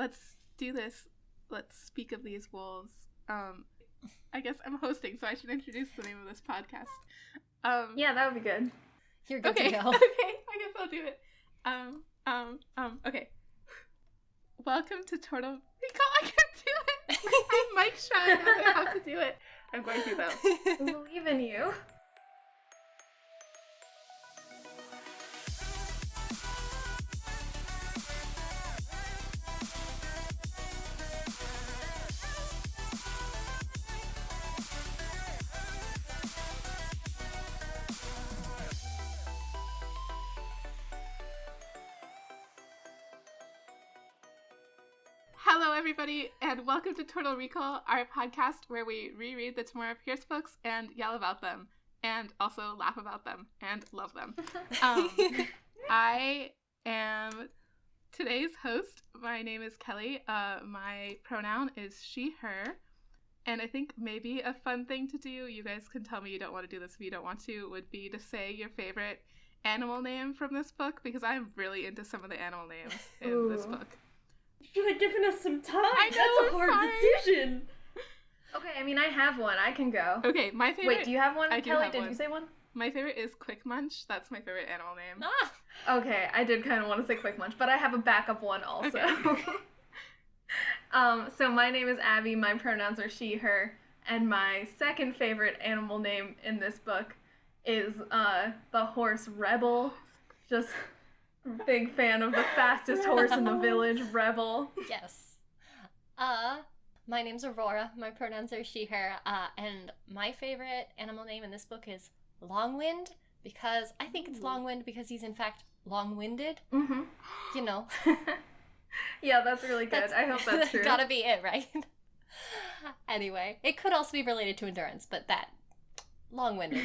let's do this. Let's speak of these wolves. I guess I'm hosting, so I should introduce the name of this podcast. Yeah, that would be good. You're good to go. Okay, I guess I'll do it. Okay. Welcome to Tortall Recall. I can't do it. I'm mic shy. I have to do it. I'm going to, though. I believe in you. Hello, everybody, and welcome to Tortall Recall, our podcast where we reread the Tamora Pierce books and yell about them, and also laugh about them, and love them. I am today's host. My name is Kelley. My pronoun is she, her, and I think maybe a fun thing to do, you guys can tell me you don't want to do this if you don't want to, would be to say your favorite animal name from this book, because I'm really into some of the animal names in this book. You had given us some time. I know, That's a hard decision. Okay, I mean, I have one. I can go. Okay, my favorite... Wait, do you have one, I do Kelley? have Did one. you say one? My favorite is Quick Munch. That's my favorite animal name. Okay, I did kind of want to say Quick Munch, but I have a backup one also. Okay. So my name is Abby, my pronouns are she, her, and my second favorite animal name in this book is the horse Rebel. Just big fan of the fastest horse in the village, Rebel. Yes. My name's Aurora. My pronouns are she, her. And my favorite animal name in this book is Longwind, because I think it's Longwind because he's in fact long-winded. Mm-hmm. You know. Yeah, that's really good. I hope that's true. Gotta be it, right? Anyway, it could also be related to endurance, but that long-winded.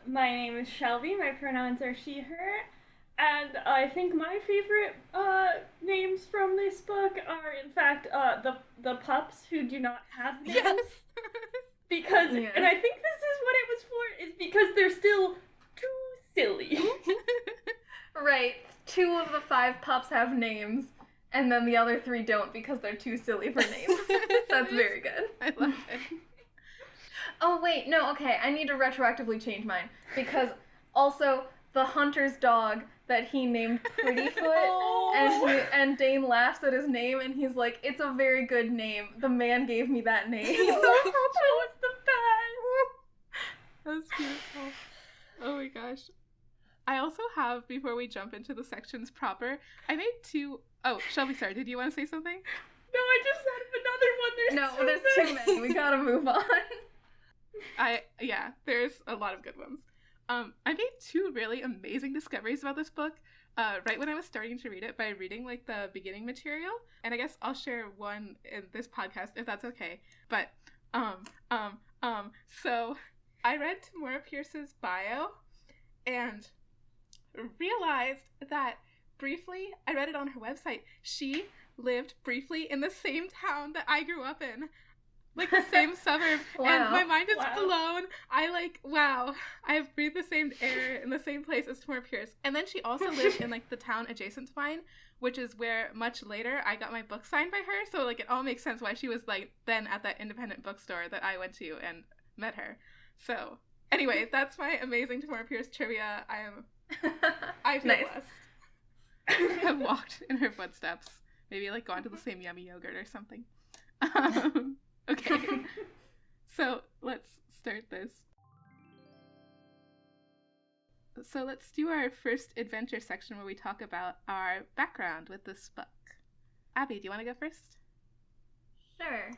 My name is Shelby. My pronouns are she, her. And I think my favorite names from this book are, in fact, the pups who do not have names. Yes! Because, and I think this is what it was for, is because they're still too silly. Right. 2 of the 5 pups have names, and then the other 3 don't because they're too silly for names. That's very good. I love it. Oh, wait, no, okay, I need to retroactively change mine, because also the hunter's dog that he named Prettyfoot, and Dane laughs at his name, and he's like, it's a very good name. The man gave me that name. That was the best. That's beautiful. Oh my gosh. I also have, before we jump into the sections proper, I made 2... Oh, Shelby, sorry, did you want to say something? No, I just thought of another one. There's too many. We gotta move on. There's a lot of good ones. I made 2 really amazing discoveries about this book right when I was starting to read it by reading like the beginning material, and I guess I'll share one in this podcast if that's okay. But so I read Tamora Pierce's bio and realized that briefly, I read it on her website, she lived briefly in the same town that I grew up in. Like the same suburb. Wow. And my mind is blown. I breathe the same air in the same place as Tamora Pierce. And then she also lived in like the town adjacent to mine, which is where much later I got my book signed by her. So like it all makes sense why she was like then at that independent bookstore that I went to and met her. So anyway, that's my amazing Tamora Pierce trivia. I feel nice. blessed. I've walked in her footsteps. Maybe like gone to the same yummy yogurt or something. Okay, so let's start this. So let's do our first adventure section where we talk about our background with this book. Abby, do you want to go first? Sure.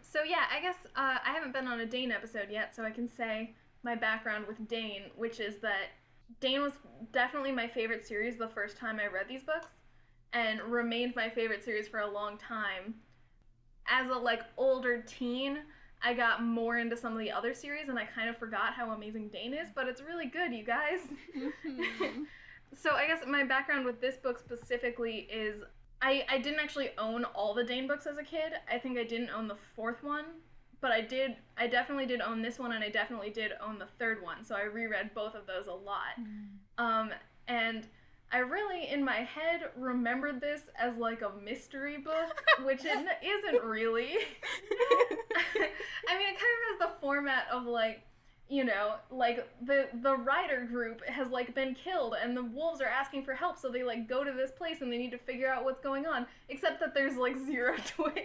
So yeah, I guess I haven't been on a Dane episode yet, so I can say my background with Dane, which is that Dane was definitely my favorite series the first time I read these books, and remained my favorite series for a long time. As a like older teen, I got more into some of the other series, and I kind of forgot how amazing Dane is, but it's really good, you guys. So I guess my background with this book specifically is I didn't actually own all the Dane books as a kid. I think I didn't own the 4th one, but I definitely did own this one, and I definitely did own the 3rd one, so I reread both of those a lot. And I really, in my head, remembered this as like a mystery book, which it isn't really. I mean, it kind of has the format of like, you know, like the rider group has like been killed and the wolves are asking for help, so they like go to this place and they need to figure out what's going on, except that there's like zero twists.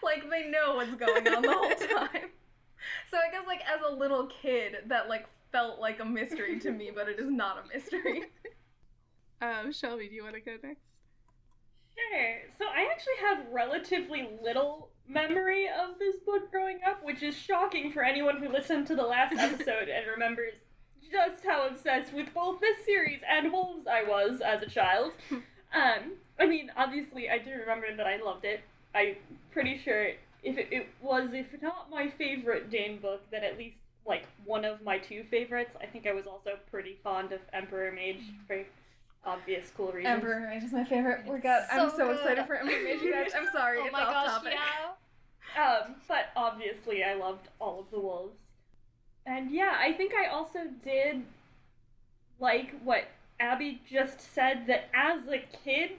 Like they know what's going on the whole time. So I guess like as a little kid that like felt like a mystery to me, but it is not a mystery. Shelby, do you want to go next? Sure. So I actually have relatively little memory of this book growing up, which is shocking for anyone who listened to the last episode and remembers just how obsessed with both this series and wolves I was as a child. I mean, obviously I do remember that I loved it. I'm pretty sure it was, if not my favorite Dane book, then at least like one of my two favorites. I think I was also pretty fond of Emperor Mage for obvious cool reasons. Emperor Mage is my favorite. I'm so excited for Emperor Mage, you guys. I'm sorry, it's off topic. Yeah. But obviously I loved all of the wolves. And yeah, I think I also did like what Abby just said, that as a kid,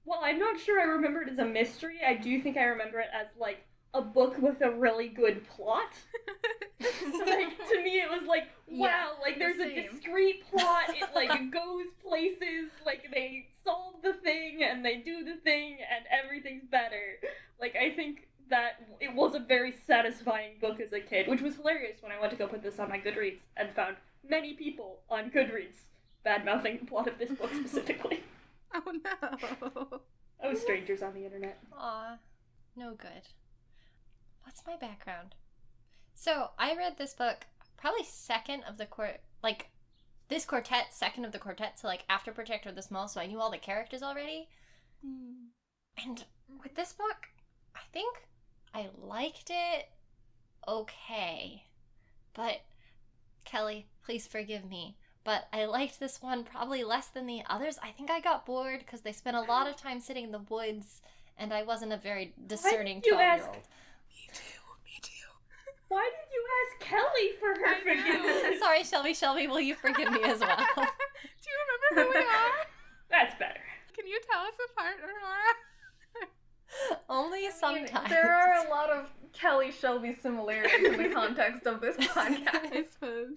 well, I'm not sure I remember it as a mystery. I do think I remember it as like a book with a really good plot. Like, to me it was like, wow, like there's a discrete plot, it like goes places, like they solve the thing and they do the thing and everything's better. Like, I think that it was a very satisfying book as a kid, which was hilarious when I went to go put this on my Goodreads and found many people on Goodreads bad-mouthing the plot of this book specifically. Oh no. Oh, strangers on the internet. Aw, no good. What's my background? So, I read this book probably second of the this quartet, second of the quartet, so like after Protector of the Small, so I knew all the characters already. And with this book, I think I liked it okay. But, Kelley, please forgive me, but I liked this one probably less than the others. I think I got bored because they spent a lot of time sitting in the woods, and I wasn't a very discerning 12-year-old. Me too. Why did you ask Kelley for her forgiveness? Sorry, Shelby, will you forgive me as well? Do you remember who we are? That's better. Can you tell us apart, Aurora? Only sometimes. There are a lot of Kelley-Shelby similarities in the context of this podcast. I suppose.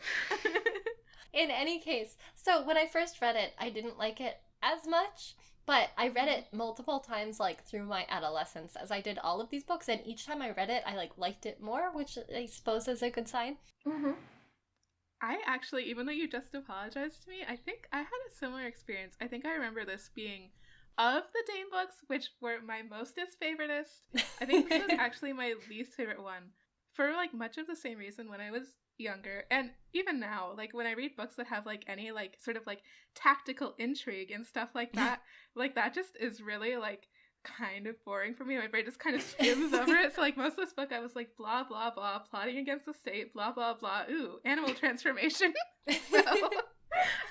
In any case, so when I first read it, I didn't like it as much, but I read it multiple times, like, through my adolescence, as I did all of these books, and each time I read it, I, like, liked it more, which I suppose is a good sign. Mm-hmm. I actually, even though you just apologized to me, I think I had a similar experience. I think I remember this being, of the Dane books, which were my mostest favoriteest, I think this was actually my least favorite one. For, like, much of the same reason when I was younger, and even now, like, when I read books that have, like, any, like, sort of, like, tactical intrigue and stuff like that, like, that just is really, like, kind of boring for me. My brain just kind of skims over it. So, like, most of this book, I was like, blah, blah, blah, plotting against the state, blah, blah, blah, ooh, animal transformation. So...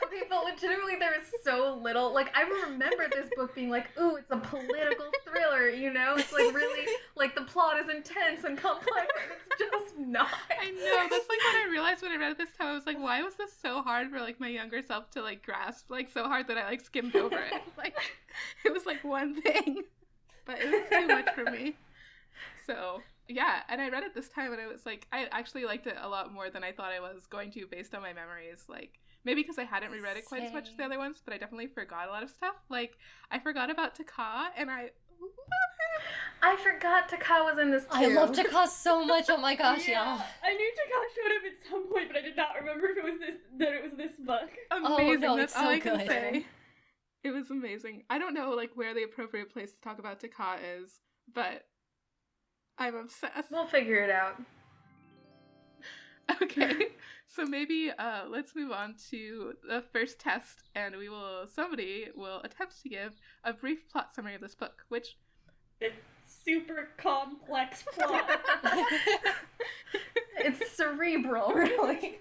Okay, but legitimately there is so little, like, I remember this book being like, ooh, it's a political thriller, you know? It's like really, like, the plot is intense and complex, and it's just not. I know, that's like what I realized when I read it this time. I was like, why was this so hard for, like, my younger self to, like, grasp, like, so hard that I, like, skimmed over it. Like, it was, like, one thing, but it was too much for me. So... yeah, and I read it this time and I was like, I actually liked it a lot more than I thought I was going to based on my memories. Like, maybe because I hadn't reread it quite as much as the other ones, but I definitely forgot a lot of stuff. Like, I forgot about Taka, and I love him. I forgot Taka was in this too. I love Taka so much, oh my gosh, y'all. I knew Taka showed up at some point, but I did not remember if it was this book. Amazing, no, that's it's all so I can good. say. It was amazing. I don't know, like, where the appropriate place to talk about Taka is, but... I'm obsessed. We'll figure it out. Okay, so maybe let's move on to the first test, and somebody will attempt to give a brief plot summary of this book, which... It's super complex plot. It's cerebral, really.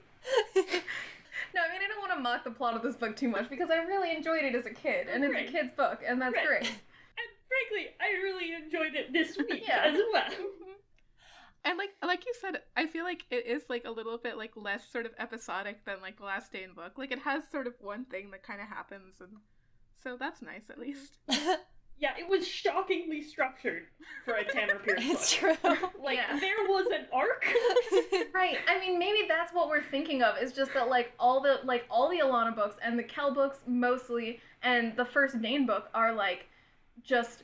No, I mean, I don't want to mock the plot of this book too much, because I really enjoyed it as a kid, and it's a kid's book, and that's great. Frankly, I really enjoyed it this week Yeah. as well. And like you said, I feel like it is like a little bit like less sort of episodic than like the last Dane book. Like it has sort of one thing that kind of happens and So that's nice, at least. Yeah, it was shockingly structured for a Tamora Pierce book. It's true. Like, Yeah. there was an arc. Right. I mean, maybe that's what we're thinking of. Is just that all the Alana books and the Kell books mostly, and the first Dane book are just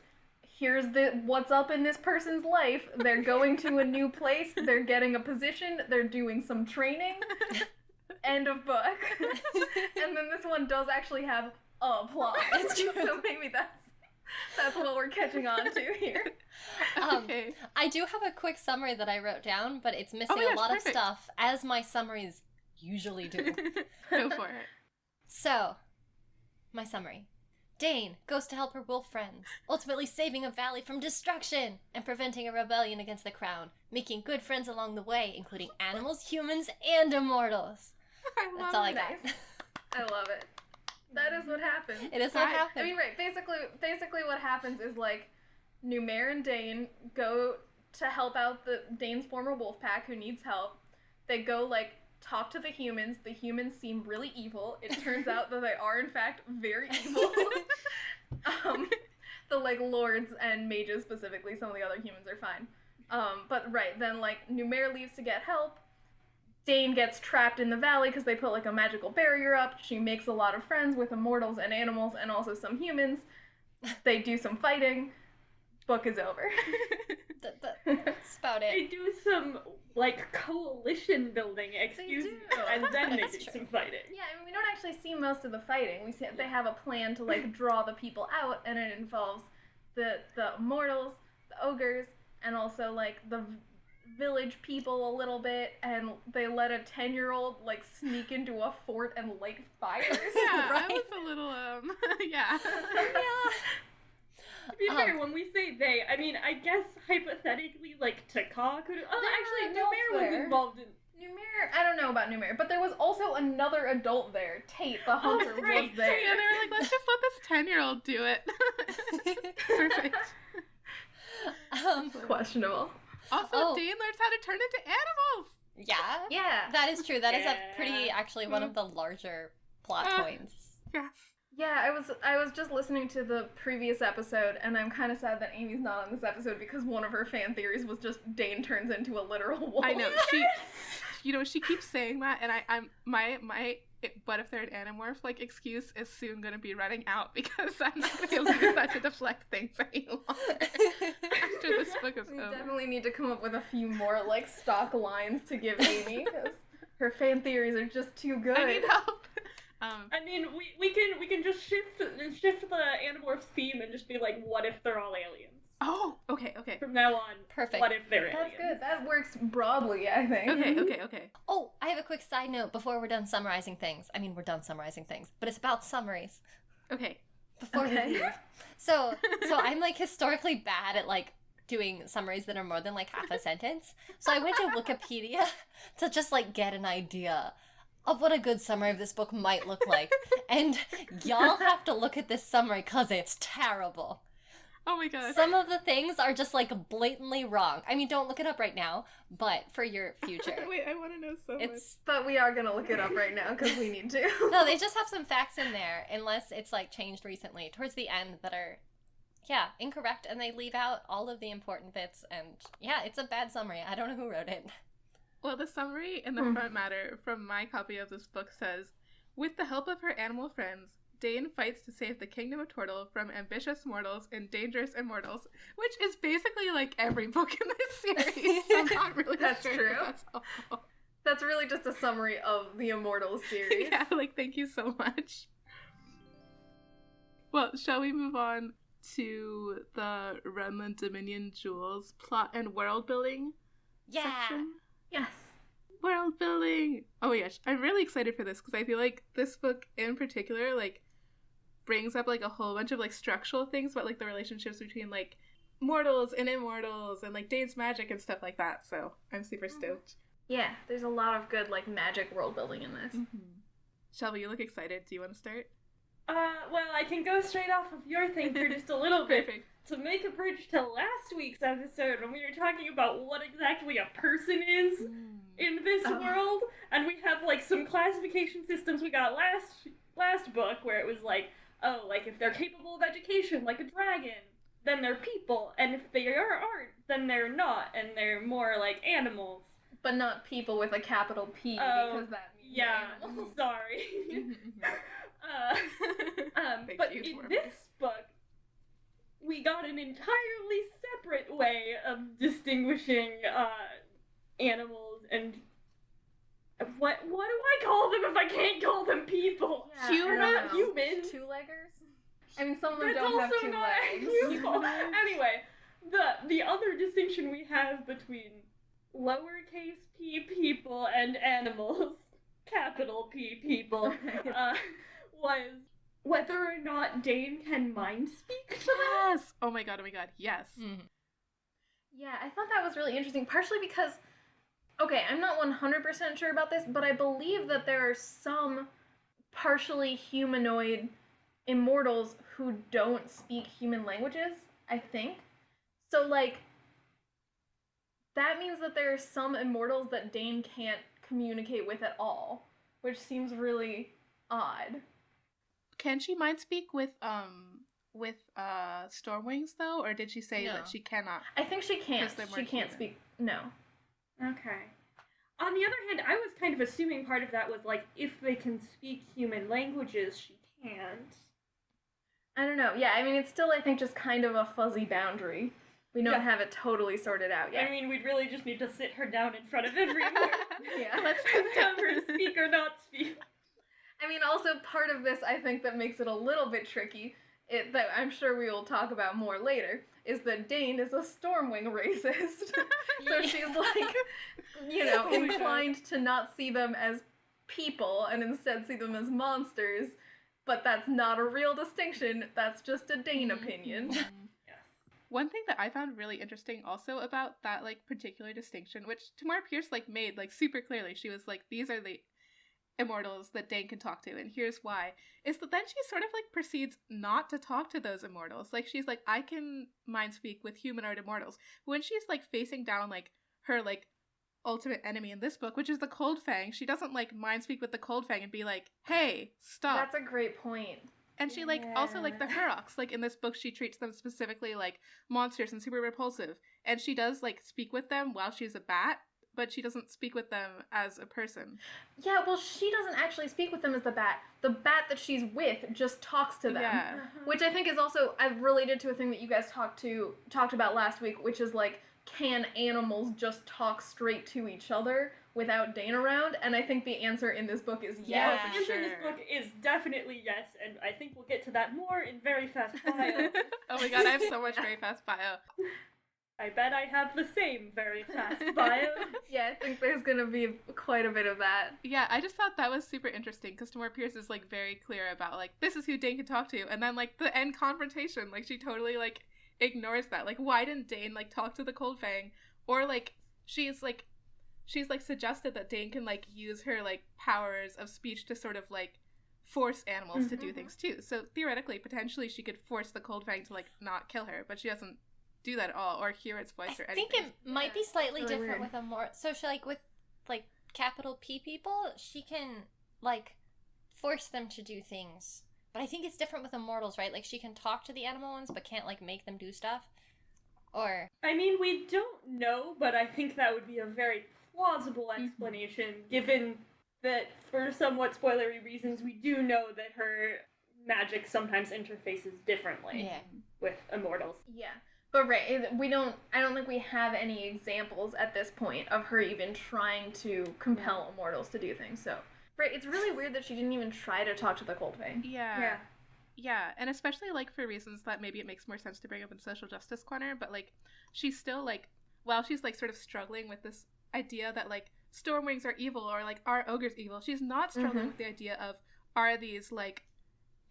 here's what's up in this person's life. They're going to a new place. They're getting a position. They're doing some training. End of book. And then this one does actually have a plot. It's true. So maybe that's what we're catching on to here. Okay. I do have a quick summary that I wrote down, but it's missing my a lot gosh, of perfect. stuff, as my summaries usually do. Go for it. So, my summary. Dane goes to help her wolf friends, ultimately saving a valley from destruction and preventing a rebellion against the crown, making good friends along the way, including animals, humans, and immortals. That's all I got. Nice. I love it. That is what happens. It is what Right. happened. I mean, right. Basically, what happens is Numair and Dane go to help out Dane's former wolf pack who needs help. They go talk to the humans. The humans seem really evil. It turns out that they are in fact very evil. The lords and mages specifically. Some of the other humans are fine. But right then Numair leaves to get help. Dane gets trapped in the valley because they put a magical barrier up. She makes a lot of friends with immortals and animals and also some humans. They do some fighting. Book is over. That's about They it. do some, coalition building, excuse me, do. and then they That's do true. some fighting. Yeah, I mean, we don't actually see most of the fighting. We see they have a plan to draw the people out, and it involves the immortals, the ogres, and also the village people a little bit, and they let a 10-year-old sneak into a fort and light fires. Yeah, Right. I was a little, yeah. Yeah. To be fair, when we say they, I mean, I guess hypothetically, Taka could. Oh, There actually, were adults Numair was there. involved in. Numair, I don't know about Numair, but there was also another adult there. Tate, the hunter, right. was there. Yeah, they were let's just let this 10-year-old do it. Perfect. Questionable. Also, Oh. Dane learns how to turn into animals. Yeah. Yeah. That is true. That is a pretty, Yeah. actually, one of the larger plot points. Yes. Yeah, I was just listening to the previous episode, and I'm kind of sad that Amy's not on this episode because one of her fan theories was just Dane turns into a literal wolf. I know she keeps saying that, and I'm my but if they're an animorph excuse is soon gonna be running out because I'm not gonna be able to use that to deflect things any longer after this book is We over. definitely need to come up with a few more stock lines to give Amy because her fan theories are just too good. I need help. I mean, we can just shift the Animorphs theme and just be what if they're all aliens? Oh, okay. From now on, Perfect. what if they're aliens? That's good. That works broadly, I think. Okay. Oh, I have a quick side note before we're done summarizing things. I mean, we're done summarizing things, but it's about summaries. Okay. Before Okay. we leave. So I'm historically bad at doing summaries that are more than half a sentence. So I went to Wikipedia to just get an idea of what a good summary of this book might look like. And y'all have to look at this summary because it's terrible. Oh my god. Some of the things are just blatantly wrong. I mean, don't look it up right now, but for your future. Wait, I want to know so much. It's But we are gonna look it up right now because we need to. no, they just have some facts in there, unless it's changed recently towards the end that are, incorrect, and they leave out all of the important bits. And it's a bad summary. I don't know who wrote it. Well, the summary in the front matter from my copy of this book says, with the help of her animal friends, Dane fights to save the kingdom of Tortall from ambitious mortals and dangerous immortals, which is basically every book in this series. So I'm not really That's sure true. That's helpful. That's really just a summary of the Immortals series. Yeah, thank you so much. Well, shall we move on to the Renland Dominion Jewels plot and world building Yeah. section? Yes. World building! Oh my gosh, I'm really excited for this because I feel like this book in particular, brings up a whole bunch of structural things about the relationships between mortals and immortals and Dane's magic and stuff like that. So I'm super stoked. Yeah, there's a lot of good magic world building in this. Shelby, you look excited. Do you want to start? Well, I can go straight off of your thing for just a little bit. Perfect. To make a bridge to last week's episode when we were talking about what exactly a person is in this world, and we have some classification systems we got last book where it was oh, like, if they're capable of education, like a dragon, then they're people, and if they aren't, then they're not, and they're more like animals. But not people with a capital P, because that means animals. Sorry. But in this book, we got an entirely separate way of distinguishing animals and what do I call them if I can't call them people? Yeah, humans. Two-leggers? I mean, some of them That's don't have also two not legs. useful. Anyway, the other distinction we have between lowercase p people and animals, capital P people, was whether or not Dane can mind speak to them. Yes! Oh my god, yes. Mm-hmm. Yeah, I thought that was really interesting, partially because, okay, I'm not 100% sure about this, but I believe that there are some partially humanoid immortals who don't speak human languages, I think. So, like, that means that there are some immortals that Dane can't communicate with at all, which seems really odd. Can she mind speak with Stormwings though, or did she say that she cannot? I think she can't. She can't human. speak. No. Okay. On the other hand, I was kind of assuming part of that was like, if they can speak human languages, she can't. I don't know. Yeah, I mean, it's still, I think, just kind of a fuzzy boundary. We don't have it totally sorted out yet. I mean, we'd really just need to sit her down in front of everyone. Yeah. Let's just have her speak or not speak. I mean, also, part of this, I think, that makes it a little bit tricky, that I'm sure we will talk about more later, is that Dane is a Stormwing racist. So she's, like, inclined to not see them as people and instead see them as monsters. But that's not a real distinction. That's just a Dane opinion. Yes. One thing that I found really interesting also about that, like, particular distinction, which Tamora Pierce, like, made, like, super clearly. She was like, these are the immortals that Dane can talk to, and here's why, is that then she sort of, like, proceeds not to talk to those immortals. Like, she's like, I can mind speak with humanoid immortals. When she's, like, facing down, like, her, like, ultimate enemy in this book, which is the Cold Fang, she doesn't, like, mind speak with the Cold Fang and be like, hey, stop. That's a great point. And she, like, also, like, the Huroks, like, in this book, she treats them specifically like monsters and super repulsive. And she does, like, speak with them while she's a bat, but she doesn't speak with them as a person. Yeah, well, she doesn't actually speak with them as the bat. The bat that she's with just talks to them. Yeah. Which I think is also related to a thing that you guys talked about last week, which is, like, can animals just talk straight to each other without Dane around? And I think the answer in this book is yes. The answer in this book is definitely yes, and I think we'll get to that more in very fast bio. Oh my god, I have so much very fast bio. I bet I have the same very fast bio. Yeah, I think there's gonna be quite a bit of that. Yeah, I just thought that was super interesting, because Tamora Pierce is, like, very clear about, like, this is who Dane can talk to, and then, like, the end confrontation, like, she totally, like, ignores that. Like, why didn't Dane, like, talk to the Cold Fang? Or, like, she's suggested that Dane can, like, use her, like, powers of speech to sort of, like, force animals to do things too. So theoretically, potentially, she could force the Cold Fang to, like, not kill her, but she doesn't do that at all, or hear its voice or anything. I think it might be slightly really different weird. with a more, so she, like, with, like, capital P people, she can, like, force them to do things. But I think it's different with immortals, right? Like, she can talk to the animal ones, but can't, like, make them do stuff. Or... I mean, we don't know, but I think that would be a very plausible explanation, given that, for somewhat spoilery reasons, we do know that her magic sometimes interfaces differently with immortals. Yeah. But right, I don't think we have any examples at this point of her even trying to compel immortals to do things, so... Right, it's really weird that she didn't even try to talk to the Cold Fang. Yeah, and especially, like, for reasons that maybe it makes more sense to bring up in Social Justice Corner, but, like, she's still, like, while she's, like, sort of struggling with this idea that, like, Stormwings are evil, or, like, are ogres evil, she's not struggling with the idea of, are these, like,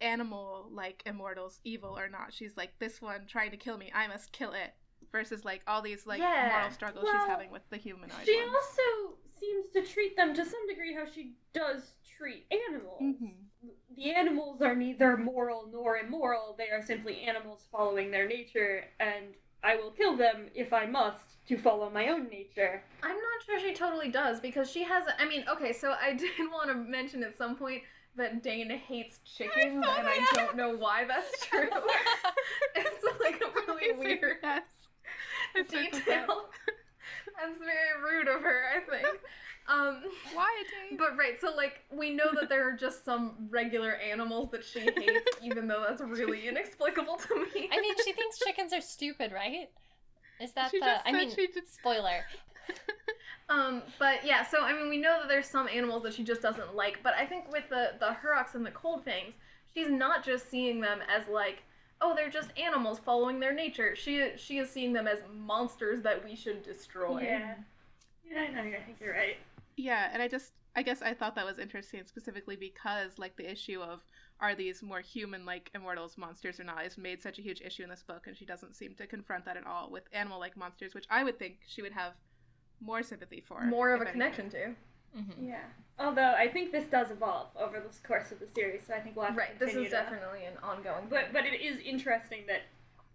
animal, like, immortals evil or not? She's like, this one trying to kill me, I must kill it, versus, like, all these, like, moral struggles she's having with the humanoid She ones. also seems to treat them to some degree how she does treat animals. The animals are neither moral nor immoral, they are simply animals following their nature, and I will kill them if I must to follow my own nature. I'm not sure she totally does, because she has, I mean, okay, so I did want to mention at some point that Dane hates chickens, saw and that. I don't know why that's true. It's like a really weird Yes. I circled that. detail. That's very rude of her, I think. Why, Dane? But right, so like we know that there are just some regular animals that she hates, even though that's really inexplicable to me. I mean, she thinks chickens are stupid, right? Is that She the? just I said mean, she did- spoiler. But yeah, so I mean, we know that there's some animals that she just doesn't like, but I think with the Huroks and the Cold Fangs, she's not just seeing them as like, oh, they're just animals following their nature. She is seeing them as monsters that we should destroy. Yeah. Yeah, I think you're right. Yeah, and I guess I thought that was interesting specifically because, like, the issue of are these more human-like immortals monsters or not is made such a huge issue in this book, and she doesn't seem to confront that at all with animal-like monsters, which I would think she would have more sympathy for. More of a if connection to. Mm-hmm. Yeah. Although I think this does evolve over the course of the series, so I think we'll have to Right, this continue is to... definitely an ongoing thing. But it is interesting that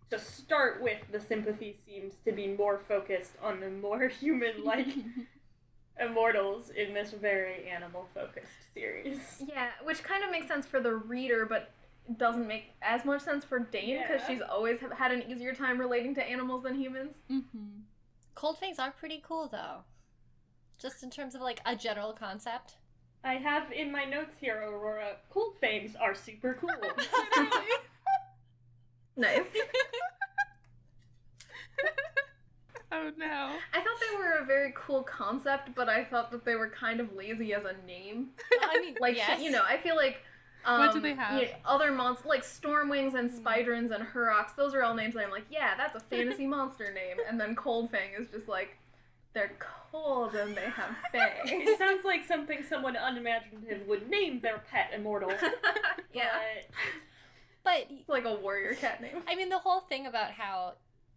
to start with, the sympathy seems to be more focused on the more human-like immortals in this very animal-focused series. Yeah, which kind of makes sense for the reader, but doesn't make as much sense for Dane, because Yeah. she's always had an easier time relating to animals than humans. Mm-hmm. Cold fangs are pretty cool, though. Just in terms of, like, a general concept. I have in my notes here, Aurora, cold fangs are super cool. Literally. Nice. Oh no. I thought they were a very cool concept, but I thought that they were kind of lazy as a name. I mean, Like, yes. you know, I feel like... What do they have? Other monsters, like Stormwings and Spiderins and Huroks, those are all names that I'm like, yeah, that's a fantasy monster name. And then Coldfang is just like, they're cold and they have fangs. It sounds like something someone unimaginative would name their pet immortal. Yeah. But, It's like a warrior cat name. I mean, the whole thing about how,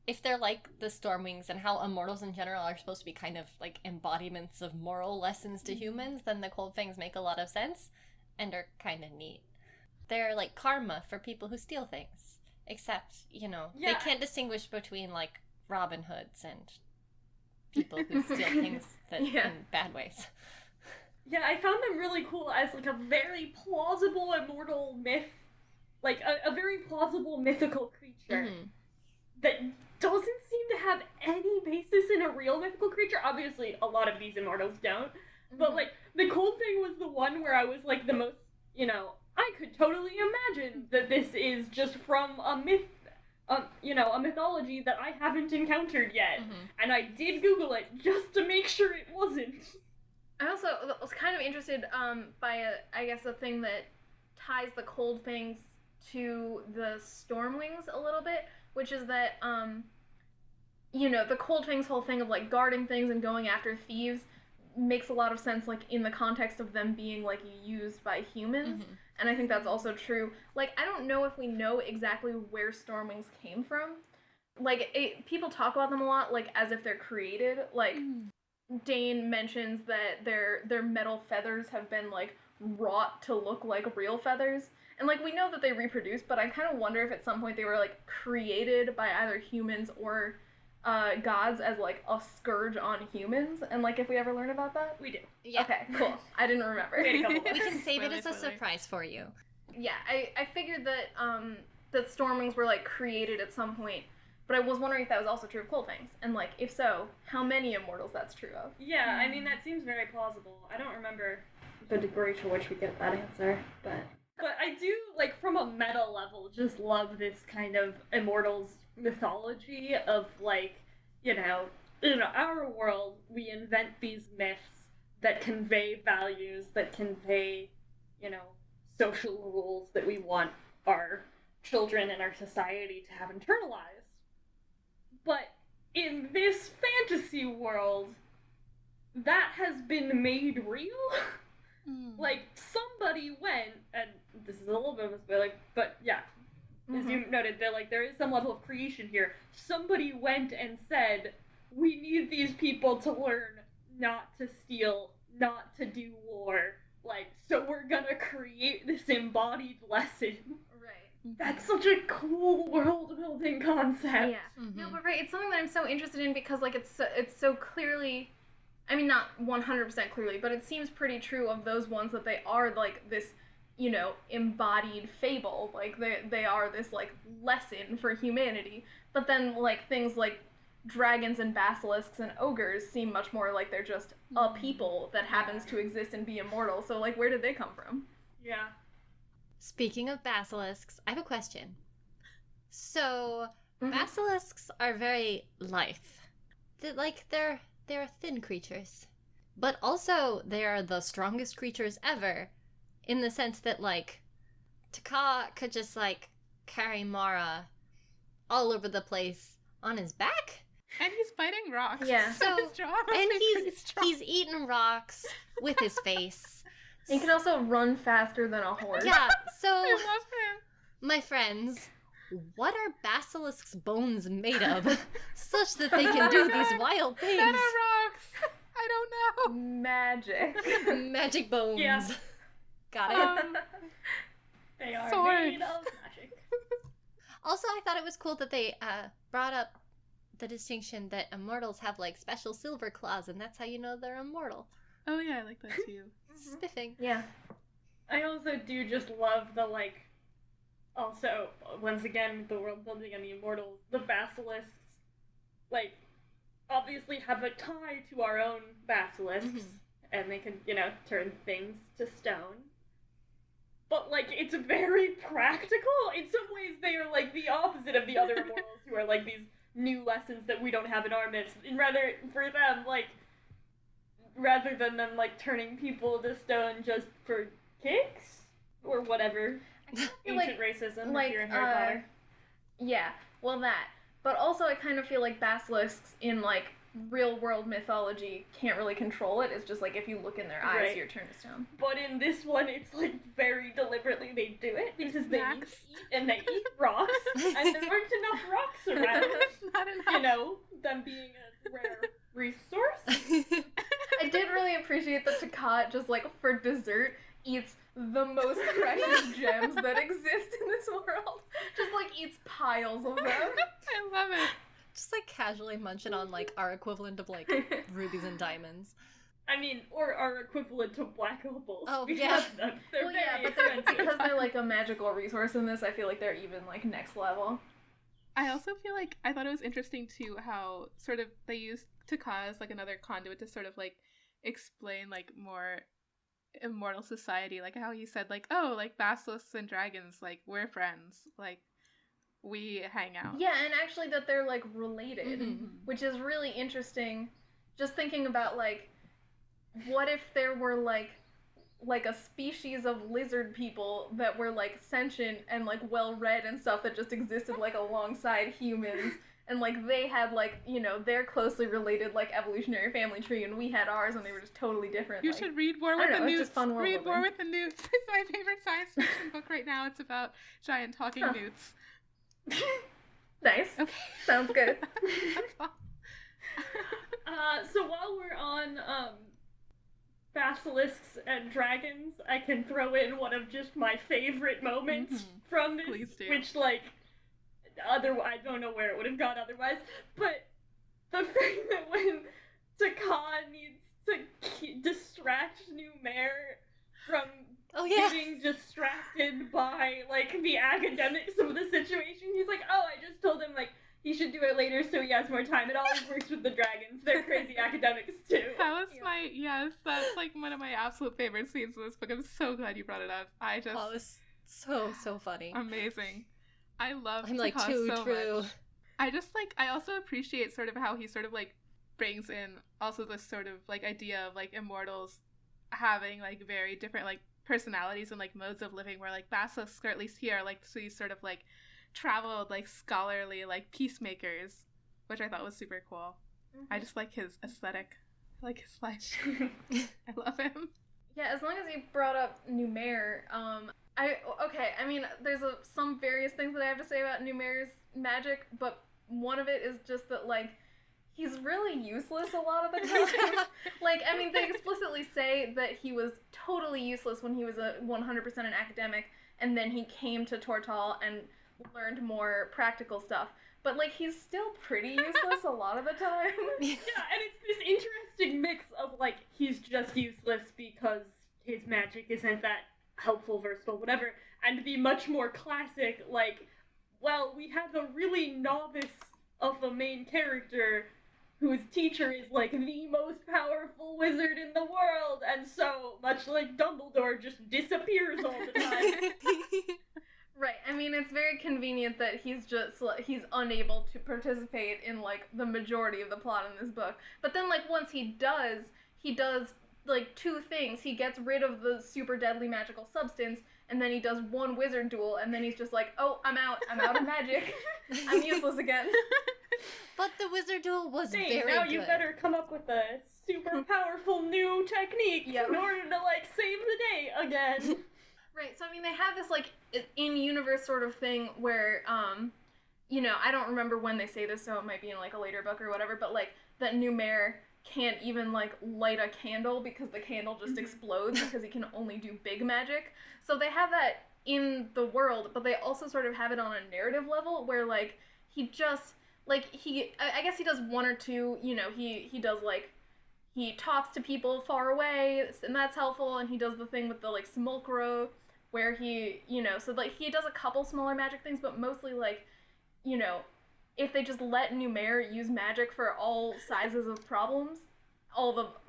if they're like the Stormwings and how immortals in general are supposed to be kind of like embodiments of moral lessons to humans, then the Cold Fangs make a lot of sense and are kind of neat. They're like karma for people who steal things. Except, you know, Yeah. they can't distinguish between like Robin Hoods and people who steal things that Yeah. in bad ways. Yeah, I found them really cool as like a very plausible immortal myth. Like a very plausible mythical creature Mhm. that doesn't seem to have any basis in a real mythical creature. Obviously, a lot of these immortals don't. But, like, the Cold Thing was the one where I was, like, the most, you know, I could totally imagine that this is just from a myth, you know, a mythology that I haven't encountered yet. Mhm. And I did Google it just to make sure it wasn't. I also was kind of interested by, I guess, a thing that ties the Cold Fangs to the Stormwings a little bit, which is that, you know, the Cold Fangs' whole thing of, like, guarding things and going after thieves makes a lot of sense, like, in the context of them being, like, used by humans. Mhm. And I think that's also true. Like, I don't know if we know exactly where Stormwings came from. Like, people talk about them a lot, like, as if they're created. Like, Dane mentions that their metal feathers have been, like, wrought to look like real feathers. And, like, we know that they reproduce, but I kind of wonder if at some point they were, like, created by either humans or gods as, like, a scourge on humans. And, like, if we ever learn about that? We do. Yeah. Okay, cool. I didn't remember. Wait a couple We can save it Spoiler, as a spoiler. surprise for you. Yeah, I figured that that Stormwings were, like, created at some point, but I was wondering if that was also true of Coldfangs, and, like, if so, how many immortals that's true of. Yeah, I mean, that seems very plausible. I don't remember the degree to which we get that answer, but I do, like, from a meta level, just love this kind of immortals mythology of, like, you know, in our world, we invent these myths that convey values, that convey, you know, social rules that we want our children and our society to have internalized. But in this fantasy world, that has been made real. Like, somebody went, and this is a little bit of a spoiler, but yeah, as you noted, there is some level of creation here. Somebody went and said, we need these people to learn not to steal, not to do war, like, so we're gonna create this embodied lesson. Right. That's such a cool world-building concept. Yeah. No, but right, it's something that I'm so interested in because, like, it's so clearly, I mean, not 100% clearly, but it seems pretty true of those ones that they are, like, this you know, embodied fable. Like, they are this, like, lesson for humanity. But then, like, things like dragons and basilisks and ogres seem much more like they're just a people that happens to exist and be immortal. So, like, where did they come from? Yeah. Speaking of basilisks, I have a question. So, basilisks are very lithe. They're thin creatures. But also, they are the strongest creatures ever, in the sense that, like, Taka could just, like, carry Mara all over the place on his back. And he's biting rocks. Yeah. So his jaw must And be pretty strong. he's eating rocks with his face. He can also run faster than a horse. Yeah, so, I love him. my friends, what are basilisks' bones made of, such that they can do these wild things? That are rocks. I don't know. Magic. Magic bones. Yeah. Got it. They are Swords. made of magic. Also, I thought it was cool that they brought up the distinction that immortals have, like, special silver claws, and that's how you know they're immortal. Oh yeah, I like that too. Spiffing. Yeah. I also do just love the, like, also, once again, the world building and the immortals, the basilisks, like, obviously have a tie to our own basilisks, and they can, you know, turn things to stone. But, like, it's very practical. In some ways, they are, like, the opposite of the other immortals, who are, like, these new lessons that we don't have in our midst. And rather, for them, like, rather than them, like, turning people to stone just for kicks, or whatever. Ancient racism, like, if you're in Harry Potter. Yeah, well, that. But also, I kind of feel like basilisks in, like, real-world mythology can't really control it. It's just, like, if you look in their eyes, Right. you're turned to stone. But in this one, it's, like, very deliberately they do it, because they Snacks. eat and they eat rocks, and there aren't enough rocks around. Not enough. You know, them being a rare resource. I did really appreciate that Takat just, like, for dessert, eats the most precious gems that exist in this world. Just, like, eats piles of them. I love it. Just, like, casually munching on, like, our equivalent of, like, rubies and diamonds. I mean, or our equivalent to black opals. Oh, We yeah. have them. They're Well, very yeah, but they're, expensive. because they're, like, a magical resource in this, I feel like they're even, like, next level. I also feel like I thought it was interesting too how sort of they used Taka as like another conduit to sort of like explain like more immortal society, like how he said like, oh, like basilisks and dragons, like we're friends, like we hang out. Yeah, and actually that they're, like, related, which is really interesting. Just thinking about, like, what if there were, like a species of lizard people that were, like, sentient and, like, well-read and stuff that just existed, like, alongside humans, and, like, they had, like, you know, their closely related, like, evolutionary family tree, and we had ours, and they were just totally different. You like, should read War I with don't the know, it's Newts. just fun world Read War building. with the Newts. It's my favorite science fiction book right now. It's about giant talking Huh. newts. Nice. Okay. Sounds good. That's all. So while we're on basilisks and dragons, I can throw in one of just my favorite moments from this, Please do. which, like, I don't know where it would have gone otherwise, but the thing that when Taka needs to distract Numair from Oh, yeah. getting distracted by, like, the academics of the situation, he's like, oh, I just told him, like, he should do it later so he has more time. It always works with the dragons. They're crazy academics, too. That was that's like one of my absolute favorite scenes in this book. I'm so glad you brought it up. I just, Oh, it's so funny. amazing. I love I'm like, Taka too so true. much. I just like, I also appreciate sort of how he sort of like brings in also this sort of like idea of like immortals having like very different like personalities and like modes of living, where like basilisks, or at least here, are like these sort of like traveled like scholarly like peacemakers, which I thought was super cool. I just like his aesthetic. I like his life. I love him. Yeah, as long as you brought up Numair, I mean, there's some various things that I have to say about Numair's magic, but one of it is just that, like, he's really useless a lot of the time. Like, I mean, they explicitly say that he was totally useless when he was 100% an academic, and then he came to Tortall and learned more practical stuff. But, like, he's still pretty useless a lot of the time. Yeah, and it's this interesting mix of, like, he's just useless because his magic isn't that helpful, versatile, whatever, and the much more classic, like, well, we have a really novice of the main character whose teacher is, like, the most powerful wizard in the world, and so, much like Dumbledore, just disappears all the time. Right, I mean, it's very convenient that he's unable to participate in, like, the majority of the plot in this book. But then, like, once he does, like, two things. He gets rid of the super deadly magical substance, and then he does one wizard duel, and then he's just like, oh, I'm out of magic. I'm useless again. But the wizard duel was Dang, very now good. you better come up with a super powerful new technique in order to, like, save the day again. Right, so I mean, they have this, like, in-universe sort of thing where, you know, I don't remember when they say this, so it might be in, like, a later book or whatever, but, like, that Numair can't even, like, light a candle because the candle just explodes because he can only do big magic. So they have that in the world, but they also sort of have it on a narrative level where, like, he just, like, I guess he does one or two, you know, he does, like, he talks to people far away, and that's helpful, and he does the thing with the, like, Smolcro, where he, you know, so, like, he does a couple smaller magic things, but mostly, like, you know, if they just let Numair use magic for all sizes of problems,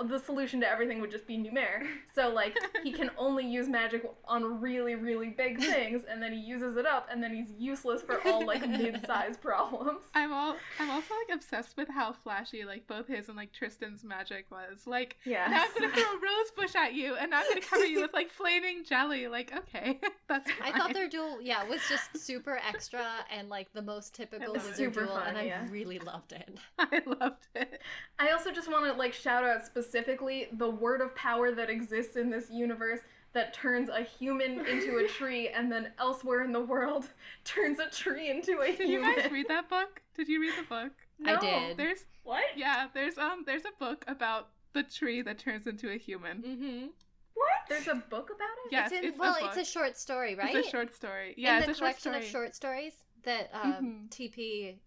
the solution to everything would just be Numair. So, like, he can only use magic on really, really big things, and then he uses it up, and then he's useless for all, like, mid-sized problems. I'm also, like, obsessed with how flashy, like, both his and, like, Tristan's magic was. Like, yes. Now I'm gonna throw a rose bush at you, and now I'm gonna cover you with, like, flaming jelly. Like, okay, that's fine. I thought their duel, was just super extra and, like, the most typical wizard super duel, fun, and I yeah. really loved it. I loved it. I also just want to, like, shout out specifically the word of power that exists in this universe that turns a human into a tree and then elsewhere in the world turns a tree into a Did human. you guys read that book? Did you read the book? I did. There's What? Yeah, there's a book about the tree that turns into a human. Mm-hmm. What? There's a book about it? Yes, it's a well, book. it's a short story, right? It's a short story. Yeah, in it's the a short collection story. of short stories that Mhm. TP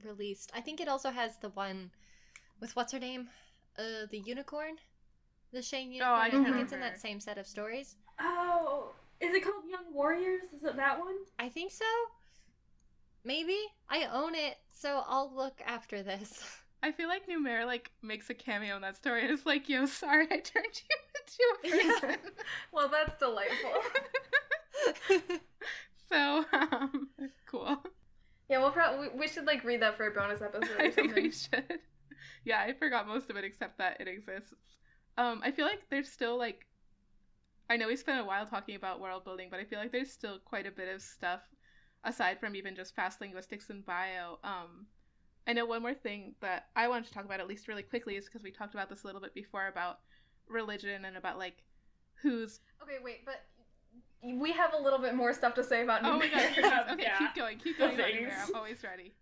released. I think it also has the one with what's her name, the unicorn, the Shane unicorn. I I can't think it's in remember. that same set of stories. Oh, is it called Young Warriors? Is it that one? I think so. Maybe I own it, so I'll look after this. I feel like Numair, like, makes a cameo in that story and it's like, yo, sorry I turned you into a person. Well, that's delightful. So, cool. Yeah, we should, like, read that for a bonus episode or I think something. we should. Yeah, I forgot most of it except that it exists. I feel like there's still, like, I know we spent a while talking about world building, but I feel like there's still quite a bit of stuff aside from even just fast linguistics and bio. I know one more thing that I wanted to talk about, at least really quickly, is because we talked about this a little bit before about religion and about, like, who's... Okay, wait, but we have a little bit more stuff to say about Oh my god, Numair. yes. Okay, Yeah. keep going about Things. Numair. I'm always ready.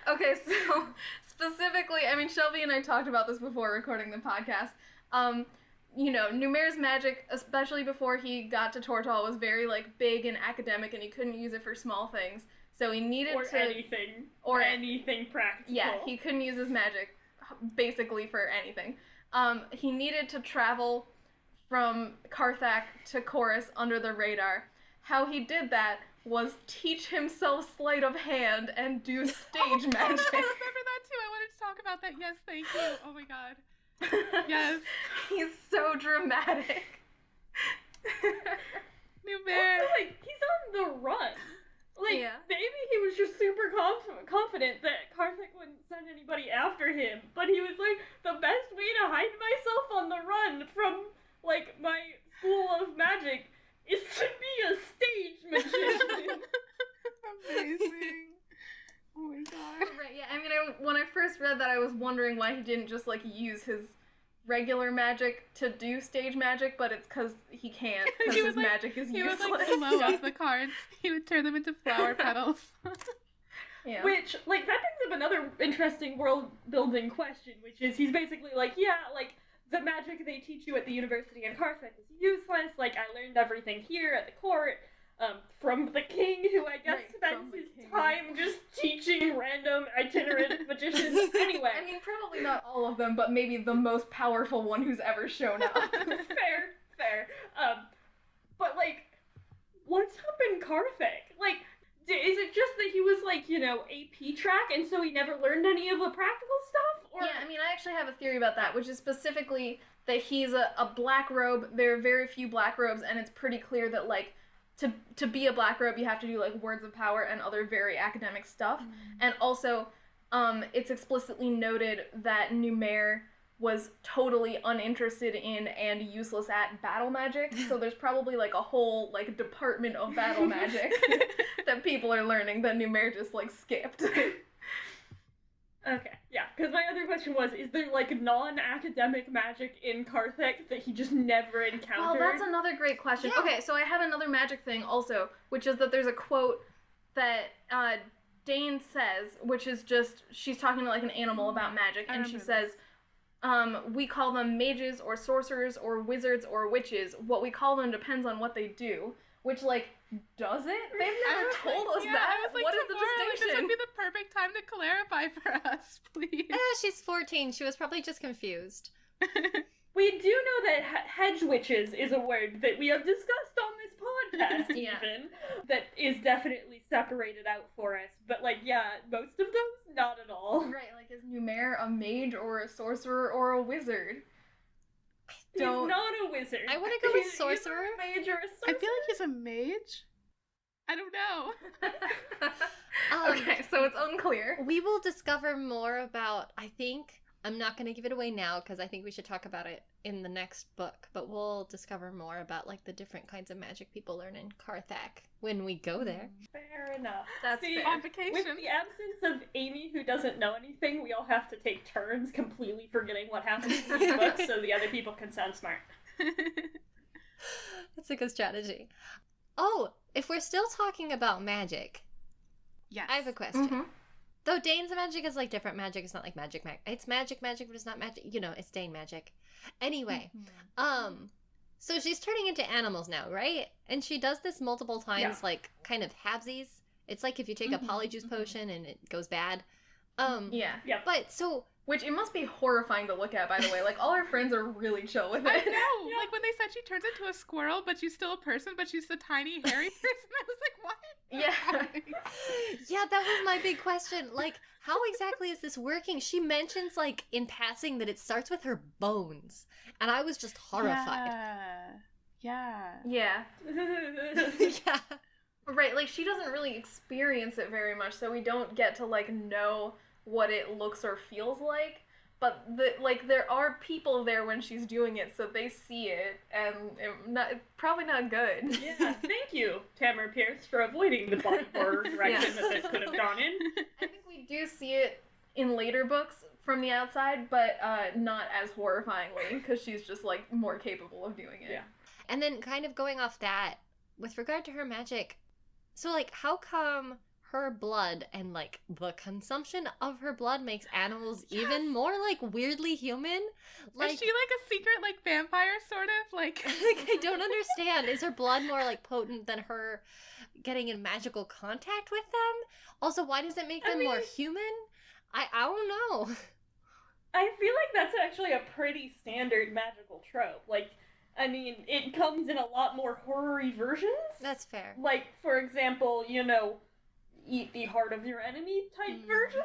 Okay, so specifically, I mean, Shelby and I talked about this before recording the podcast. You know, Numair's magic, especially before he got to Tortall, was very, like, big and academic, and he couldn't use it for small things. So he needed Or to... anything. or- anything practical. Yeah, he couldn't use his magic, basically, for anything. He needed to travel from Carthag to Chorus under the radar. How he did that was teach himself sleight of hand and do stage magic. I remember that too. I wanted to talk about that. Yes, thank you. Oh my god. Yes. He's so dramatic. Numair. Also, like, he's on the run. Like, Yeah. maybe he was just super confident that Carthag wouldn't send anybody after him, but he was like, the best way to hide myself on the run from, like, my school of magic is to be a stage magician. Amazing. Oh my god. Right, yeah, I mean, when I first read that, I was wondering why he didn't just, like, use his regular magic to do stage magic, but it's because he can't, because He his would, like- magic is He would, useless. like, blow up the cards. He would turn them into flower petals. Yeah. Which, like, that brings up another interesting world-building question, which is, he's basically like, yeah, like, the magic they teach you at the university in Carthag is useless, like, I learned everything here at the court, from the king, who I guess Right, spends from the his king. time just teaching random itinerant magicians. Anyway, I mean, probably not all of them, but maybe the most powerful one who's ever shown up. fair. But, like, what's up in Karthik? Like, is it just that he was, like, you know, AP track, and so he never learned any of the practical stuff? Or... Yeah, I mean, I actually have a theory about that, which is specifically that he's a black robe. There are very few black robes, and it's pretty clear that, like, to be a black robe, you have to do, like, words of power and other very academic stuff. And also, it's explicitly noted that Numair was totally uninterested in and useless at battle magic, so there's probably, like, a whole, like, department of battle magic that people are learning that Numair just, like, skipped. Okay, yeah, because my other question was, is there, like, non-academic magic in Karthik that he just never encountered? Well, that's another great question. Yeah. Okay, so I have another magic thing also, which is that there's a quote that Dane says, which is just, she's talking to, like, an animal about magic, and she says, we call them mages or sorcerers or wizards or witches. What we call them depends on what they do. Which, like, does it? They've never told us that. I was like, what is the Tamora, distinction? This would be the perfect time to clarify for us, please. She's 14. She was probably just confused. We do know that hedge witches is a word that we have discussed on this podcast, even, that is definitely separated out for us. But, like, yeah, most of those, not at all. Right, like, is Numair a mage or a sorcerer or a wizard? He's not a wizard. I want to go with sorcerer. He's a mage or a sorcerer. I feel like he's a mage. I don't know. Okay, so it's unclear. We will discover more about, I think, I'm not going to give it away now because I think we should talk about it in the next book, but we'll discover more about, like, the different kinds of magic people learn in Karthik when we go there. Fair enough. That's fair. On vacation. With the absence of Amy, who doesn't know anything, we all have to take turns completely forgetting what happens in these books so the other people can sound smart. That's a good strategy. Oh, if we're still talking about magic, yes. I have a question. Though Dane's magic is like different magic, it's not like magic. It's magic, but it's not magic. You know, it's Dane magic. Anyway, so she's turning into animals now, right? And she does this multiple times, like, kind of halvesies. It's like if you take a polyjuice potion and it goes bad. Yeah. But so... Which, it must be horrifying to look at, by the way. Like, all our friends are really chill with it. I know! Like, when they said she turns into a squirrel, but she's still a person, but she's a tiny, hairy person, I was like, what? Yeah. Yeah, that was my big question. Like, how exactly is this working? She mentions, like, in passing that it starts with her bones. And I was just horrified. Yeah. Yeah. Yeah. Right, like, she doesn't really experience it very much, so we don't get to, like, know what it looks or feels like, but there are people there when she's doing it, so they see it, and it's probably not good. Yeah, thank you, Tamora Pierce, for avoiding the body horror direction that this could have gone in. I think we do see it in later books from the outside, but not as horrifyingly, because she's just, like, more capable of doing it. Yeah. And then kind of going off that, with regard to her magic, so, like, how come her blood and, like, the consumption of her blood makes animals even more, like, weirdly human? Like, is she, like, a secret, like, vampire, sort of? Like, I don't understand. Is her blood more, like, potent than her getting in magical contact with them? Also, why does it make them more human? I don't know. I feel like that's actually a pretty standard magical trope. Like, I mean, it comes in a lot more horror-y versions. That's fair. Like, for example, you know, eat the heart of your enemy type versions.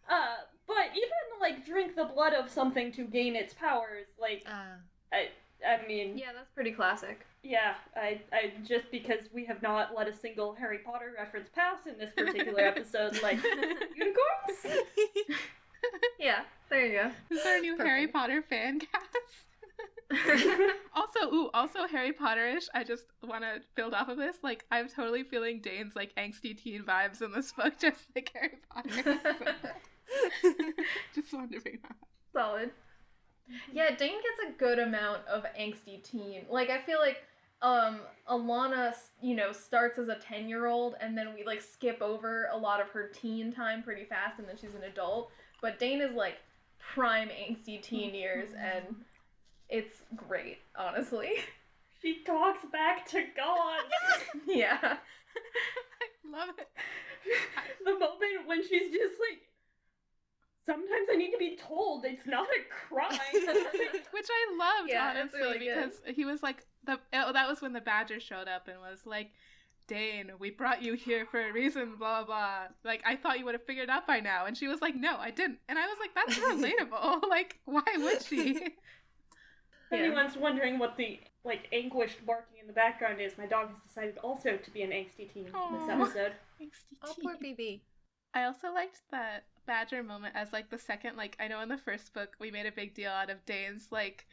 But even, like, drink the blood of something to gain its powers, like, I mean... Yeah, that's pretty classic. Yeah, I just because we have not let a single Harry Potter reference pass in this particular episode, like, unicorns? Yeah, there you go. This is our new Harry Potter fan cast. Also Harry Potterish. I just want to build off of this. Like, I'm totally feeling Dane's, like, angsty teen vibes in this book, just like Harry Potter. So. Just wanted to bring that up. Solid. Yeah, Dane gets a good amount of angsty teen. Like, I feel like Alana, you know, starts as a 10-year-old, and then we, like, skip over a lot of her teen time pretty fast, and then she's an adult. But Dane is, like, prime angsty teen years, and it's great, honestly. She talks back to God. Yeah. I love it. The moment when she's just like, sometimes I need to be told it's not a crime. Which I loved, Yeah, honestly, really because he was like, That was when the Badger showed up and was like, Dane, we brought you here for a reason, blah, blah. Like, I thought you would have figured it out by now. And she was like, no, I didn't. And I was like, that's relatable. Like, why would she? If anyone's wondering what the, like, anguished barking in the background is, my dog has decided also to be an angsty teen this episode. Angsty Oh, teen. poor BB. I also liked that Badger moment as, like, the second, like, I know in the first book we made a big deal out of Dane's, like,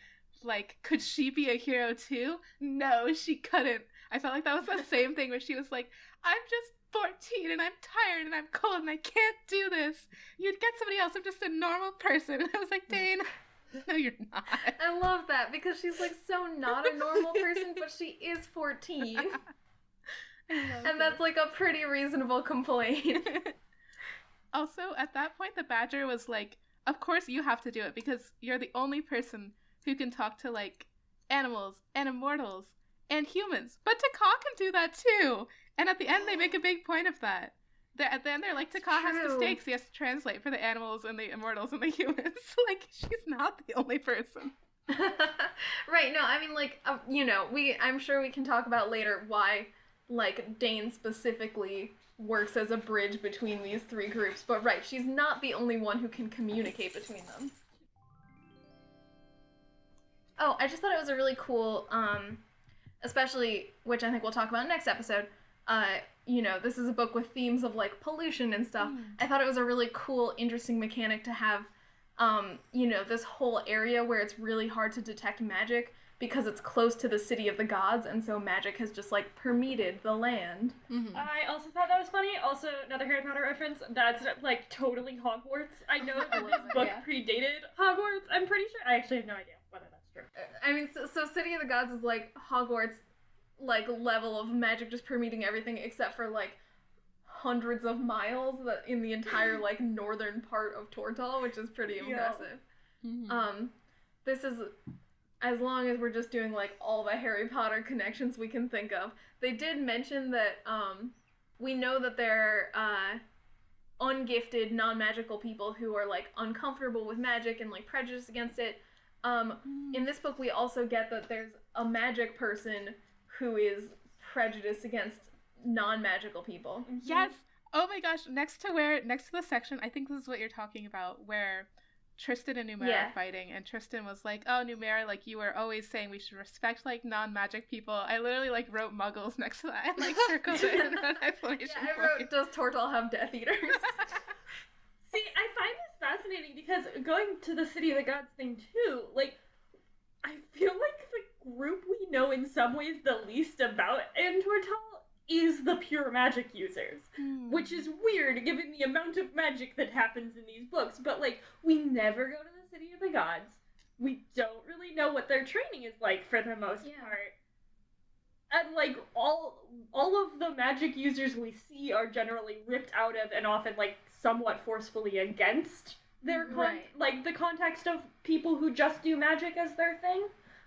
could she be a hero too? No, she couldn't. I felt like that was the same thing where she was like, I'm just 14 and I'm tired and I'm cold and I can't do this. You'd get somebody else. I'm just a normal person. And I was like, Dane, no, you're not. I love that because she's like so not a normal person, but she is 14. And that's like a pretty reasonable complaint. Also, at that point, the Badger was like, of course you have to do it because you're the only person who can talk to, like, animals and immortals and humans. But Taka can do that too. And at the end, they make a big point of that. At the end, they're like, Taka has mistakes. He has to translate for the animals and the immortals and the humans. Like, she's not the only person. Right, no, I mean, like, you know, I'm sure we can talk about later why, like, Dane specifically works as a bridge between these three groups. But right, she's not the only one who can communicate between them. Oh, I just thought it was a really cool, especially, which I think we'll talk about next episode, you know, this is a book with themes of, like, pollution and stuff. I thought it was a really cool, interesting mechanic to have, you know, this whole area where it's really hard to detect magic because it's close to the city of the gods, and so magic has just, like, permeated the land. Mm-hmm. I also thought that was funny. Also, another Harry Potter reference, that's, like, totally Hogwarts. I know that this book predated Hogwarts. I'm pretty sure. I actually have no idea whether that's true. I mean, so City of the Gods is, like, Hogwarts, like, level of magic just permeating everything except for, like, hundreds of miles in the entire, like, northern part of Tortall, which is pretty impressive. Mm-hmm. This is, as long as we're just doing, like, all the Harry Potter connections we can think of. They did mention that, we know that they're, ungifted, non-magical people who are, like, uncomfortable with magic and, like, prejudiced against it. In this book, we also get that there's a magic person who is prejudiced against non-magical people. Yes. Oh my gosh. Next to the section, I think this is what you're talking about, where Tristan and Numera are fighting, and Tristan was like, oh, Numera, like, you were always saying we should respect, like, non-magic people. I literally, like, wrote muggles next to that and, like, circled it and an exclamation point. I wrote, does Tortall have Death Eaters? See, I find this fascinating because going to the City of the Gods thing too, like, I feel like the group we know in some ways the least about in Tortall is the pure magic users, which is weird given the amount of magic that happens in these books, but, like, we never go to the City of the Gods. We don't really know what their training is like for the most part. And, like, all of the magic users we see are generally ripped out of and often, like, somewhat forcefully against their like, the context of people who just do magic as their thing.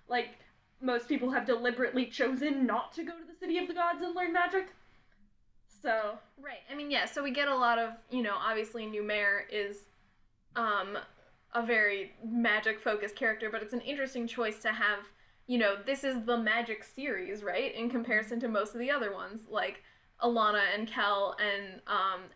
Like, most people have deliberately chosen not to go to the City of the Gods and learn magic. So... Right, I mean, yeah, so we get a lot of, you know, obviously Numera is, a very magic-focused character, but it's an interesting choice to have, you know, this is the magic series, right? In comparison to most of the other ones, like Alana and Kell and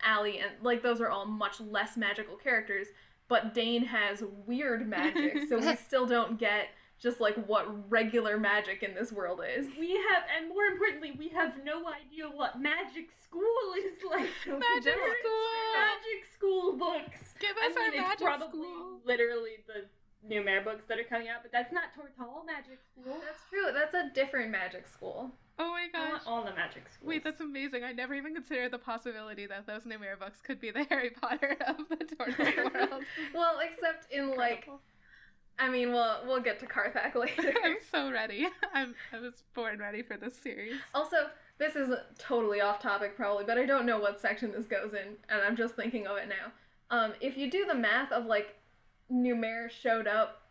Allie, and, like, those are all much less magical characters, but Dane has weird magic, so we still don't get just, like, what regular magic in this world is. We have, and more importantly, we have no idea what magic school is like. Magic school! Magic school books! Give us our magic school! It's probably school. Literally the Numera books that are coming out, but that's not Tortall magic school. That's true, that's a different magic school. Oh my gosh. Not all the magic schools. Wait, that's amazing. I never even considered the possibility that those Numera books could be the Harry Potter of the Tortall world. Well, except in, like, I mean, we'll get to Karthak later. I'm so ready. I was born ready for this series. Also, this is totally off topic probably, but I don't know what section this goes in, and I'm just thinking of it now. If you do the math of, like, Numera showed up,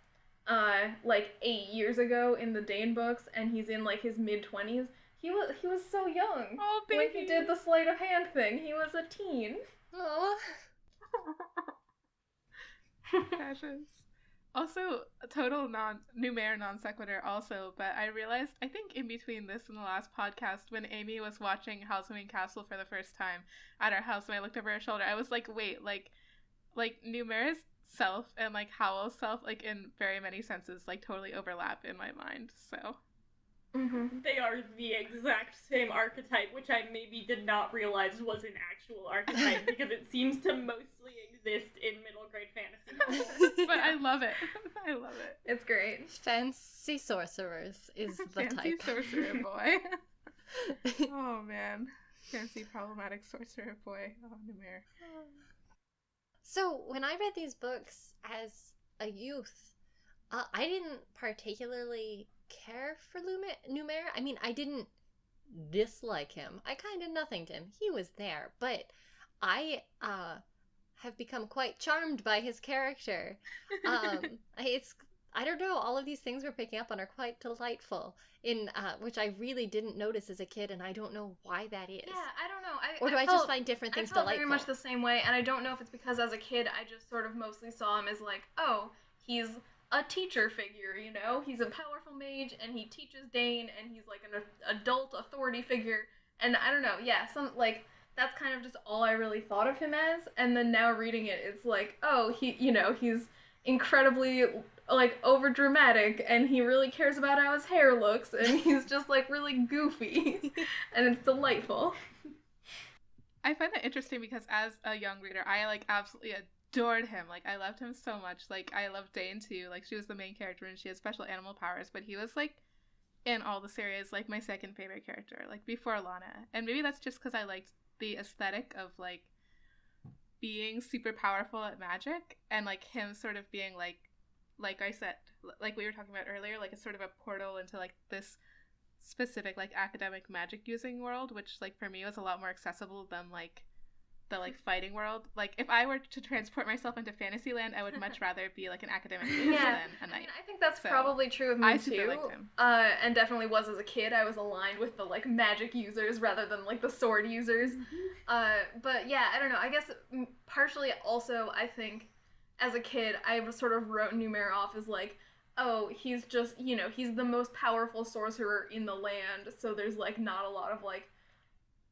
like, 8 years ago in the Dane books, and he's in, like, his mid-20s, he was so young. Oh, baby. When he did the sleight of hand thing, he was a teen. Oh. Precious. Also, a total Numair non sequitur also, but I realized, I think in between this and the last podcast, when Amy was watching Halloween Castle for the first time at our house and I looked over her shoulder, I was like, wait, like Numair's self and like Howell's self, like in very many senses, like totally overlap in my mind, so. Mm-hmm. They are the exact same archetype, which I maybe did not realize was an actual archetype because it seems to mostly exist in middle grade fantasy. But I love it. I love it. It's great. Fancy sorcerers is the Fancy type. sorcerer boy. Oh man. Fancy problematic sorcerer boy. Oh, Numair. So, when I read these books as a youth, I didn't particularly care for Numair. I mean, I didn't dislike him. I kind of nothinged him. He was there, but I have become quite charmed by his character. I don't know, all of these things we're picking up on are quite delightful, in which I really didn't notice as a kid, and I don't know why that is. Yeah, I don't know. Or do I just find different things delightful? I felt very much the same way, and I don't know if it's because as a kid I just sort of mostly saw him as like, oh, he's a teacher figure, you know? He's a powerful mage, and he teaches Dane, and he's like an adult authority figure, and I don't know, yeah, that's kind of just all I really thought of him as, and then now reading it, it's like, oh, he's incredibly, like, over-dramatic, and he really cares about how his hair looks, and he's just, like, really goofy, and it's delightful. I find that interesting because as a young reader, I, like, absolutely adored him. Like, I loved him so much. Like, I loved Dane, too. Like, she was the main character, and she had special animal powers, but he was, like, in all the series, like, my second favorite character, like, before Lana. And maybe that's just because I liked the aesthetic of, like, being super powerful at magic, and, like, him sort of being, like I said, like we were talking about earlier, like, it's sort of a portal into, like, this specific, like, academic magic using world, which, like, for me was a lot more accessible than, like, the, like, fighting world. Like, if I were to transport myself into Fantasyland, I would much rather be, like, an academic than a knight. I mean, I think that's probably true of me, I too. super liked him. And definitely was as a kid. I was aligned with the, like, magic users rather than, like, the sword users. But, yeah, I don't know. I guess partially also, I think, as a kid, I sort of wrote Numair off as, like, oh, he's just, you know, he's the most powerful sorcerer in the land, so there's, like, not a lot of, like,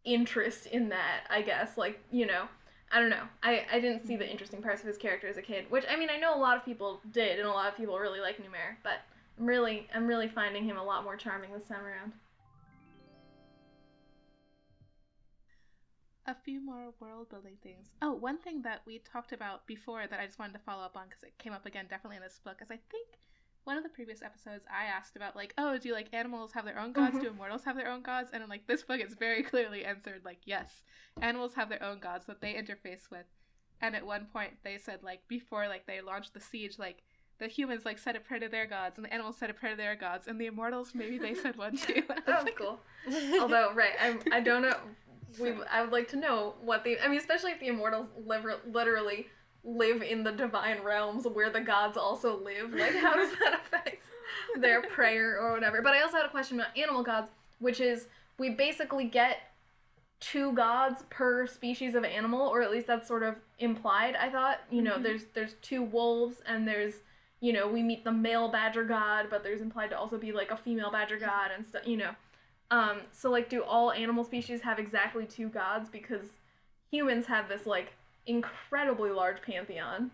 interest in that, I guess. Like, you know, I don't know. I didn't see the interesting parts of his character as a kid, which, I mean, I know a lot of people did, and a lot of people really like Numair, but I'm really finding him a lot more charming this time around. A few more world-building things. Oh, one thing that we talked about before that I just wanted to follow up on, because it came up again definitely in this book, is I think one of the previous episodes I asked about, like, oh, do, like, animals have their own gods? Do immortals have their own gods? And in, like, this book it's very clearly answered, like, yes, animals have their own gods that they interface with. And at one point they said, like, before, like, they launched the siege, like, the humans, like, said a prayer to their gods, and the animals said a prayer to their gods, and the immortals, maybe they said one too. That was like, cool. Although, right, I don't know. I would like to know what I mean, especially if the immortals literally live in the divine realms where the gods also live. Like, how does that affect their prayer or whatever? But I also had a question about animal gods, which is, we basically get 2 gods per species of animal, or at least that's sort of implied, I thought. You know, there's 2 wolves, and there's, you know, we meet the male badger god, but there's implied to also be, like, a female badger god and stuff, you know. So, like, do all animal species have exactly 2 gods? Because humans have this, like, incredibly large pantheon.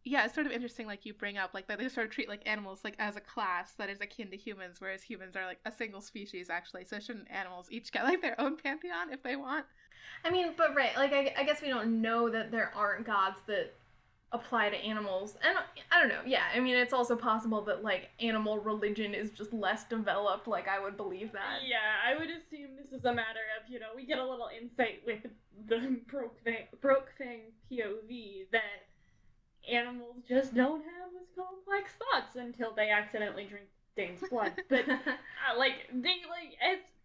Yeah, it's sort of interesting, like, you bring up, like, that they sort of treat, like, animals, like, as a class that is akin to humans, whereas humans are, like, a single species, actually. So shouldn't animals each get, like, their own pantheon if they want? I mean, but right, like, I guess we don't know that there aren't gods that apply to animals. And I don't know, yeah, I mean, it's also possible that, like, animal religion is just less developed. Like, I would believe that. Yeah, I would assume this is a matter of, you know, we get a little insight with the broke thing POV that animals just don't have as complex thoughts until they accidentally drink Dane's blood. But, like, they, like,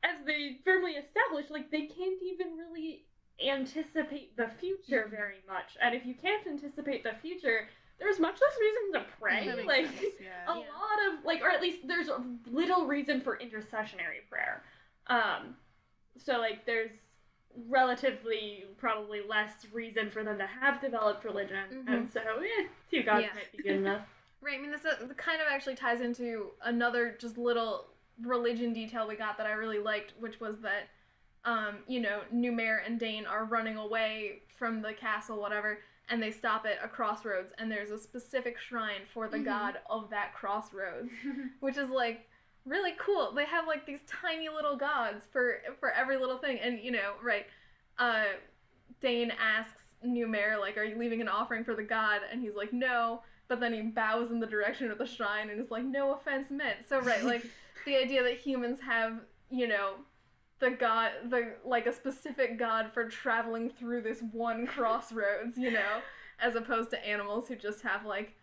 as they firmly established, like, they can't even really anticipate the future very much. And if you can't anticipate the future, there's much less reason to pray. Like, a lot of, like, or at least there's a little reason for intercessionary prayer. So, like, there's relatively probably less reason for them to have developed religion. And so, 2 gods might be good enough. Right, I mean, this kind of actually ties into another just little religion detail we got that I really liked, which was that, Numair and Dane are running away from the castle, whatever, and they stop at a crossroads, and there's a specific shrine for the god of that crossroads, which is, like, really cool. They have, like, these tiny little gods for every little thing, and, Dane asks Numair, like, are you leaving an offering for the god? And he's like, no, but then he bows in the direction of the shrine and is like, no offense meant. So, right, like, the idea that humans have, the god, a specific god for traveling through this one crossroads, as opposed to animals who just have, like,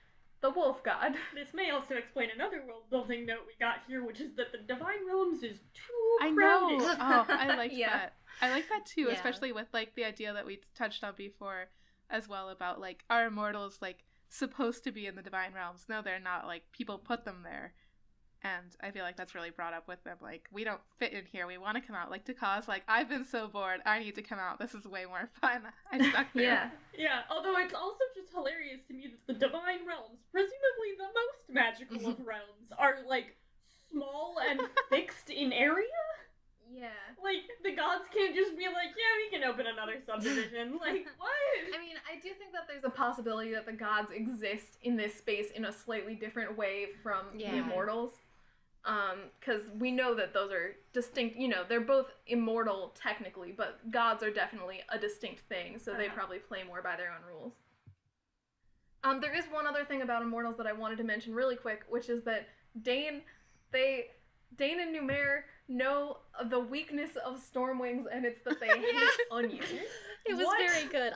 the wolf god. This may also explain another world-building note we got here, which is that the Divine Realms is too crowded. I know. Oh, I like Yeah. that. I like that too, Yeah. especially with, like, the idea that we touched on before as well about, like, are immortals, like, supposed to be in the Divine Realms? No, they're not. Like, people put them there. And I feel like that's really brought up with them. Like, we don't fit in here. We want to come out. Like, Takah's like, I've been so bored. I need to come out. This is way more fun. I stuck there. Yeah. Yeah, although it's also just hilarious to me that the Divine Realms, presumably the most magical of realms, are, like, small and fixed in area? Yeah. Like, the gods can't just be like, yeah, we can open another subdivision. Like, what? I mean, I do think that there's a possibility that the gods exist in this space in a slightly different way from the Yeah. immortals. Because we know that those are distinct, they're both immortal technically, but gods are definitely a distinct thing, so they probably play more by their own rules. There is one other thing about immortals that I wanted to mention really quick, which is that Dane and Numair know the weakness of Stormwings, and it's that they hate onions. It was What? very good.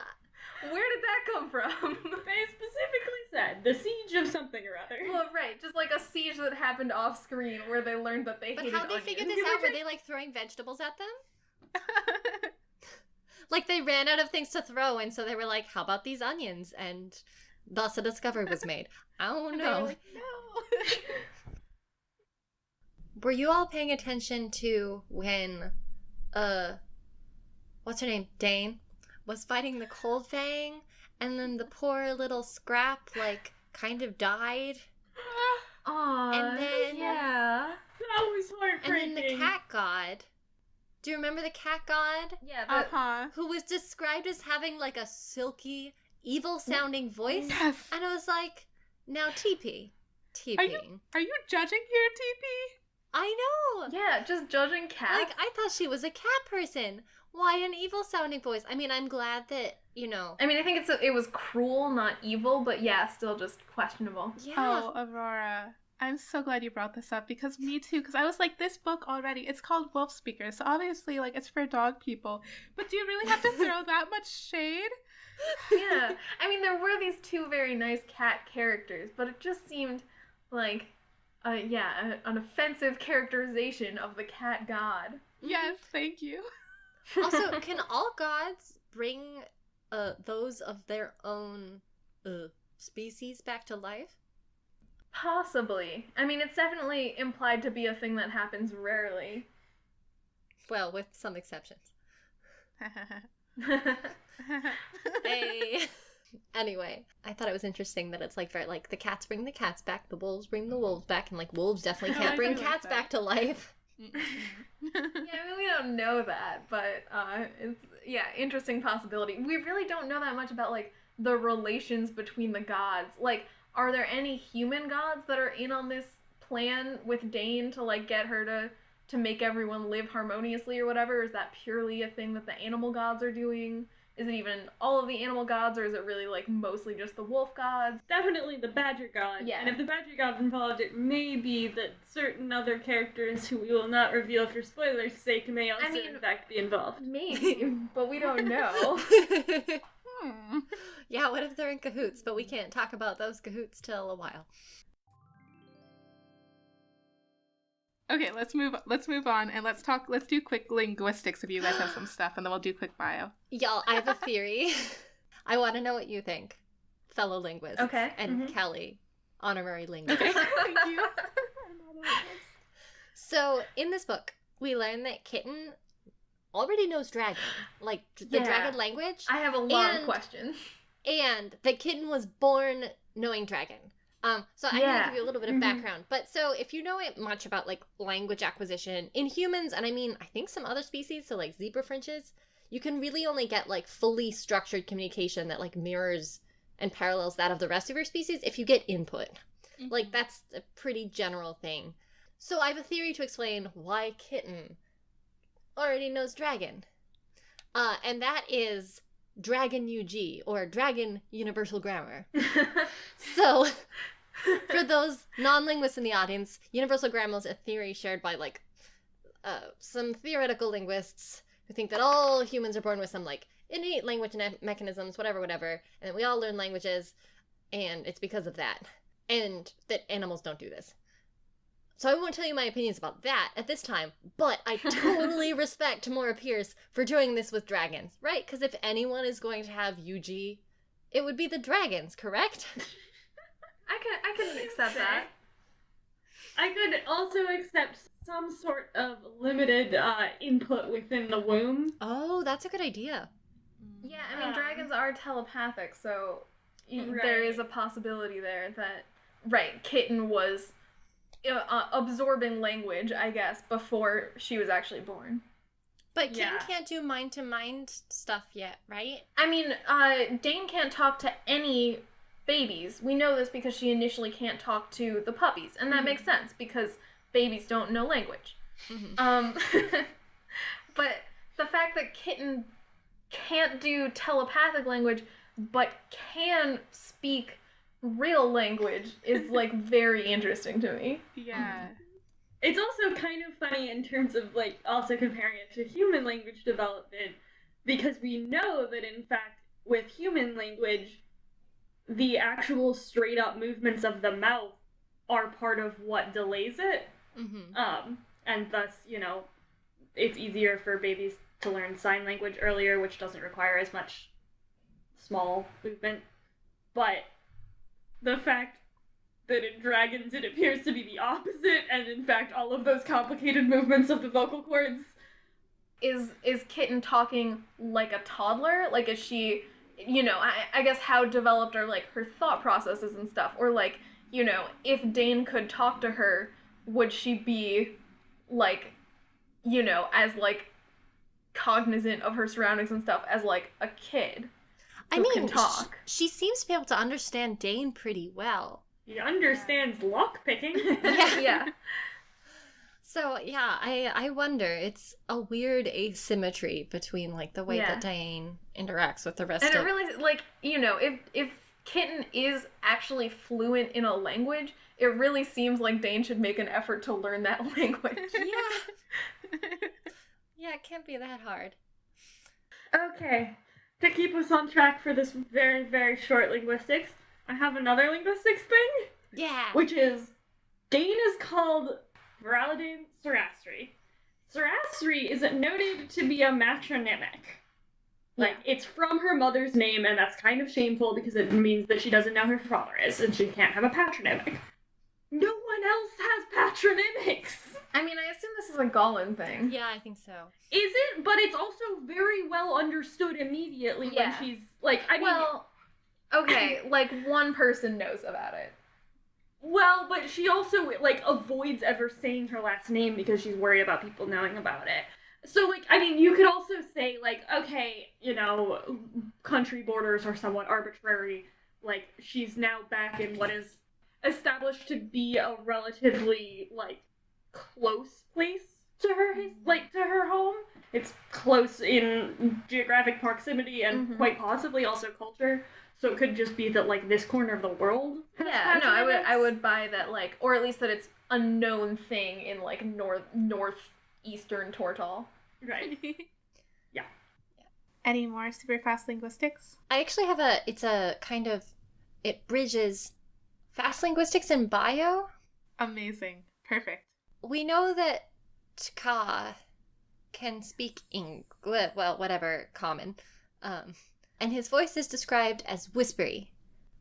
Where did that come from? They specifically said, the siege of something or other. Well, right, just like a siege that happened off screen where they learned that they But hated how they onions. figured this out? Were they, like, throwing vegetables at them? Like, they ran out of things to throw, and so they were like, how about these onions? And thus a discovery was made. I don't And they were know. like, no. Were you all paying attention to when, what's her name? Dane was fighting the Cold Fang, and then the poor little Scrap, like, kind of died? Aww, And then- yeah. That was And heartbreaking. then the Cat God. Do you remember the Cat God? Yeah, Uh-huh. Who was described as having, like, a silky, evil-sounding voice? Yes. And I was like, now TP. Are you judging here, TP? I know! yeah, just judging cats. Like, I thought she was a cat person. Why an evil-sounding voice? I mean, I'm glad that, I mean, I think it was cruel, not evil, but yeah, still just questionable. yeah. Oh, Aurora. I'm so glad you brought this up, because me too, because I was like, this book already, it's called Wolf Speakers, so obviously, like, it's for dog people, but do you really have to throw that much shade? Yeah, I mean, there were these two very nice cat characters, but it just seemed like, an offensive characterization of the cat god. Yes, thank you. Also, can all gods bring those of their own species back to life? Possibly. I mean, it's definitely implied to be a thing that happens rarely. Well, with some exceptions. Hey. Anyway, I thought it was interesting that it's like very like the cats bring the cats back, the wolves bring the wolves back, and like wolves definitely Oh, can't I bring do like cats that. back to life. Yeah, I mean, we don't know that, but it's, interesting possibility. We really don't know that much about, like, the relations between the gods. Like, are there any human gods that are in on this plan with Dane to, like, get her to make everyone live harmoniously or whatever? Or is that purely a thing that the animal gods are doing? Is it even all of the animal gods, or is it really, like, mostly just the wolf gods? Definitely the Badger God. Yeah. And if the Badger God's involved, it may be that certain other characters who we will not reveal for spoilers' sake may also, in fact, be involved. Maybe, but we don't know. Hmm. Yeah, what if they're in cahoots, but we can't talk about those cahoots till a while. Okay, let's move on and let's do quick linguistics if you guys have some stuff, and then we'll do quick bio. Y'all, I have a theory. I want to know what you think, fellow linguists. Okay. And Mhm. Kelley, honorary linguist. Okay, thank you. So, in this book, we learn that Kitten already knows dragon, like the Yeah. dragon language, I have a lot of And- questions. and that Kitten was born knowing dragon. So I'm going to give you a little bit of background. But so if you know much about, like, language acquisition in humans, and I mean, I think some other species, so, like, zebra finches, you can really only get, like, fully structured communication that, like, mirrors and parallels that of the rest of your species if you get input. Mm-hmm. Like, that's a pretty general thing. So I have a theory to explain why Kitten already knows dragon. And that is Dragon UG, or Dragon Universal Grammar. So, for those non-linguists in the audience, Universal Grammar is a theory shared by, like, some theoretical linguists who think that all humans are born with some, like, innate language mechanisms, whatever, and that we all learn languages, and it's because of that. And that animals don't do this. So I won't tell you my opinions about that at this time, but I totally respect Tamora Pierce for doing this with dragons, right? Because if anyone is going to have UG, it would be the dragons, correct? I can accept that. I could also accept some sort of limited input within the womb. Oh, that's a good idea. Yeah, I mean, dragons are telepathic, so there is a possibility there that, Kitten was absorbing language, I guess, before she was actually born. But Kitten can't do mind-to-mind stuff yet, right? I mean, Dane can't talk to any babies. We know this because she initially can't talk to the puppies, and that makes sense, because babies don't know language. But the fact that Kitten can't do telepathic language, but can speak real language is, like, very interesting to me. Yeah. It's also kind of funny in terms of, like, also comparing it to human language development, because we know that, in fact, with human language, the actual straight-up movements of the mouth are part of what delays it. And thus, you know, it's easier for babies to learn sign language earlier, which doesn't require as much small movement. But the fact that in dragons it appears to be the opposite, and in fact all of those complicated movements of the vocal cords. Is Kitten talking like a toddler? Like, is she, you know, I guess how developed are, like, her thought processes and stuff? Or, like, you know, if Dane could talk to her, would she be, like, you know, as, like, cognizant of her surroundings and stuff as, like, a kid? I mean, can talk. She seems to be able to understand Dane pretty well. He understands lockpicking. Yeah. So, yeah, I wonder. It's a weird asymmetry between, like, the way that Dane interacts with the rest of... And it really, like, you know, if Kitten is actually fluent in a language, it really seems like Dane should make an effort to learn that language. Yeah, it can't be that hard. Okay. To keep us on track for this very, very short linguistics, I have another linguistics thing. Yeah. Which is, Dane is called Viralidane Sarastri. Sarastri is noted to be a matronymic. Like, it's from her mother's name, and that's kind of shameful because it means that she doesn't know who her father is, and she can't have a patronymic. No one else has patronymics! I mean, I assume this is a Gollin thing. Yeah, I think so. Is it? But it's also very well understood immediately when she's, like, I mean... Well, okay, like, one person knows about it. Well, but she also, like, avoids ever saying her last name because she's worried about people knowing about it. So, like, I mean, you could also say, like, okay, you know, country borders are somewhat arbitrary. Like, she's now back in what is established to be a relatively, like, close place to her, to her home. It's close in geographic proximity and quite possibly also culture. So it could just be that, like, this corner of the world has patronymics. I would buy that, like, or at least that it's a known thing in, like, northeastern Tortall. Right. Yeah. Any more super fast linguistics? I actually have it bridges fast linguistics and bio. Amazing. Perfect. We know that Ka can speak English, well, whatever, common. And his voice is described as whispery,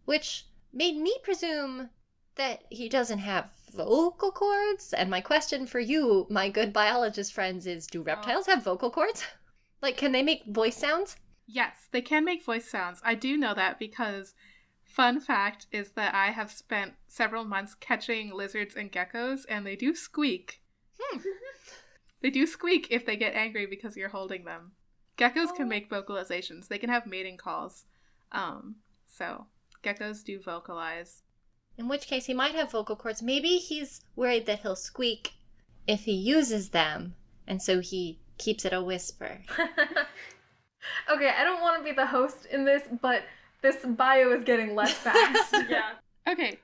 which made me presume that he doesn't have vocal cords. And my question for you, my good biologist friends, is do reptiles have vocal cords? Like, can they make voice sounds? Yes, they can make voice sounds. I do know that because Fun fact is that I have spent several months catching lizards and geckos, and they do squeak. They do squeak if they get angry because you're holding them. Geckos can make vocalizations. They can have mating calls. So geckos do vocalize. In which case he might have vocal cords. Maybe he's worried that he'll squeak if he uses them, and so he keeps it a whisper. Okay, I don't want to be the host in this, but this bio is getting less fast. Yeah. Okay,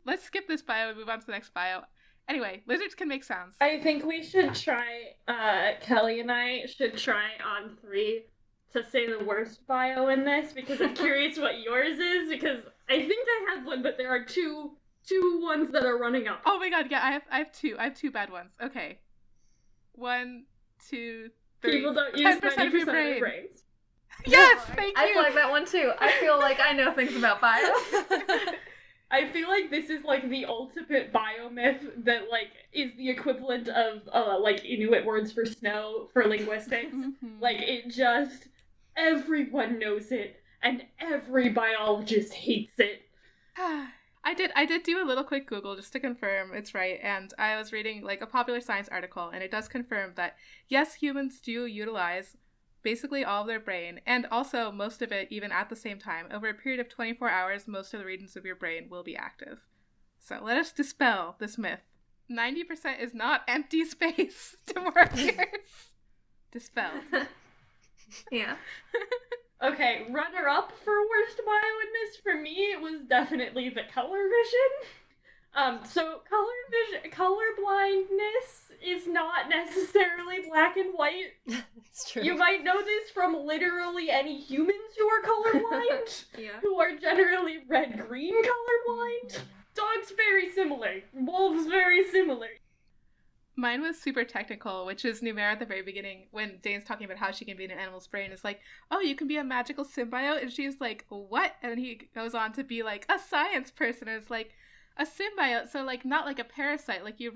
let's skip this bio and move on to the next bio. Anyway, lizards can make sounds. I think we should try, Kelley and I should try on 3 to say the worst bio in this, because I'm curious what yours is, because I think I have one, but there are two ones that are running up. Oh my god, yeah, I have two. I have 2 bad ones. Okay. 1, 2, 3. People don't use 10% of your brain. brains. Yes, thank I you. flagged that one too. I feel like I know things about bio. I feel like this is, like, the ultimate biomyth that, like, is the equivalent of, like, Inuit words for snow for linguistics. Mhm. Like, it just, everyone knows it, and every biologist hates it. I did do a little quick Google just to confirm it's right, and I was reading, like, a Popular Science article, and it does confirm that, yes, humans do utilize basically all of their brain, and also most of it even at the same time. Over a period of 24 hours, most of the regions of your brain will be active. So let us dispel this myth. 90% is not empty space, Tamora Pierce. Dispelled. Yeah. Okay, runner-up for worst bio in this, for me, it was definitely the color vision. So color blindness is not necessarily black and white. It's true. You might know this from literally any humans who are colorblind, Yeah. who are generally red-green colorblind. Dogs very similar. Wolves very similar. Mine was super technical, which is Numera at the very beginning when Dane's talking about how she can be in an animal's brain. It's like, oh, you can be a magical symbiote? And she's like, what? And then he goes on to be like, a science person. And it's like, a symbiote, so like not like a parasite, like you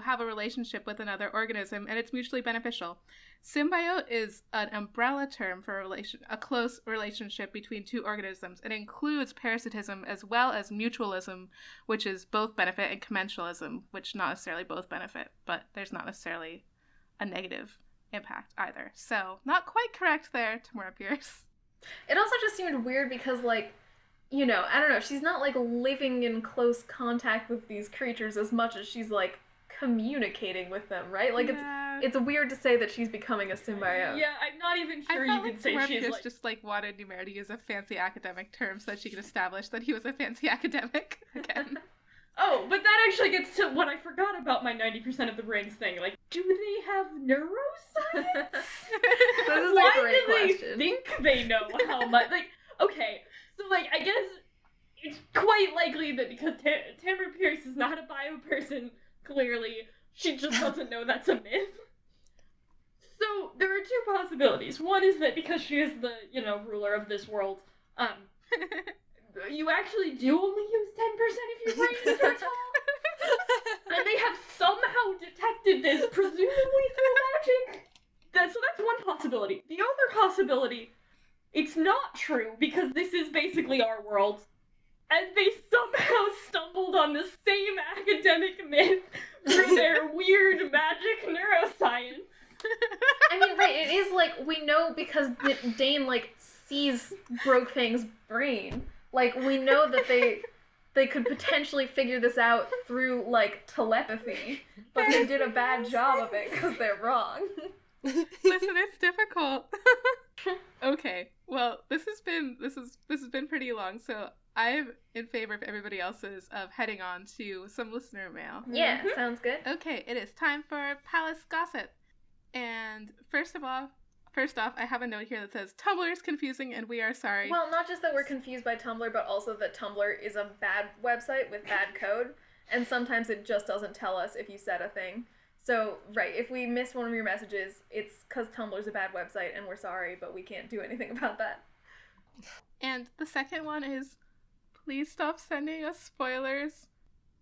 have a relationship with another organism and it's mutually beneficial. Symbiote is an umbrella term for a close relationship between 2 organisms. It includes parasitism as well as mutualism, which is both benefit, and commensalism, which not necessarily both benefit, but there's not necessarily a negative impact either. So not quite correct there, Tamora Pierce. It also just seemed weird because, like, you know, I don't know, she's not, like, living in close contact with these creatures as much as she's, like, communicating with them, right? Like, Yeah. it's weird to say that she's becoming a symbiote. Yeah, I'm not even sure I you felt could like say Tamora she's Pierce like... just like wanted Numera to use a fancy academic term so that she could establish that he was a fancy academic again. Oh, but that actually gets to what I forgot about my 90% of the brains thing. Like, do they have neuroscience? This is Why a great do they question. think they know how much? Like, okay, so, like, I guess it's quite likely that because Tamora Pierce is not a bio person, clearly, she just doesn't know that's a myth. So, there are 2 possibilities. One is that because she is the, ruler of this world, you actually do only use 10% of your brain in Tortall. And they have somehow detected this, presumably through magic. So that's one possibility. The other possibility, it's not true, because this is basically our world. And they somehow stumbled on the same academic myth through their weird magic neuroscience. I mean, right, it is, like, we know because Dane, like, sees Brokefang's brain. Like, we know that they could potentially figure this out through, like, telepathy, but they did a bad job of it because they're wrong. Listen, it's difficult. Okay, well, this has been pretty long, so I'm in favor of everybody else's of heading on to some listener mail. Yeah, sounds good. Okay, it is time for Palace Gossip. And first off, I have a note here that says, Tumblr is confusing and we are sorry. Well, not just that we're confused by Tumblr, but also that Tumblr is a bad website with bad code, and sometimes it just doesn't tell us if you said a thing. So, right, if we miss one of your messages, it's because Tumblr's a bad website and we're sorry, but we can't do anything about that. And the second one is, please stop sending us spoilers.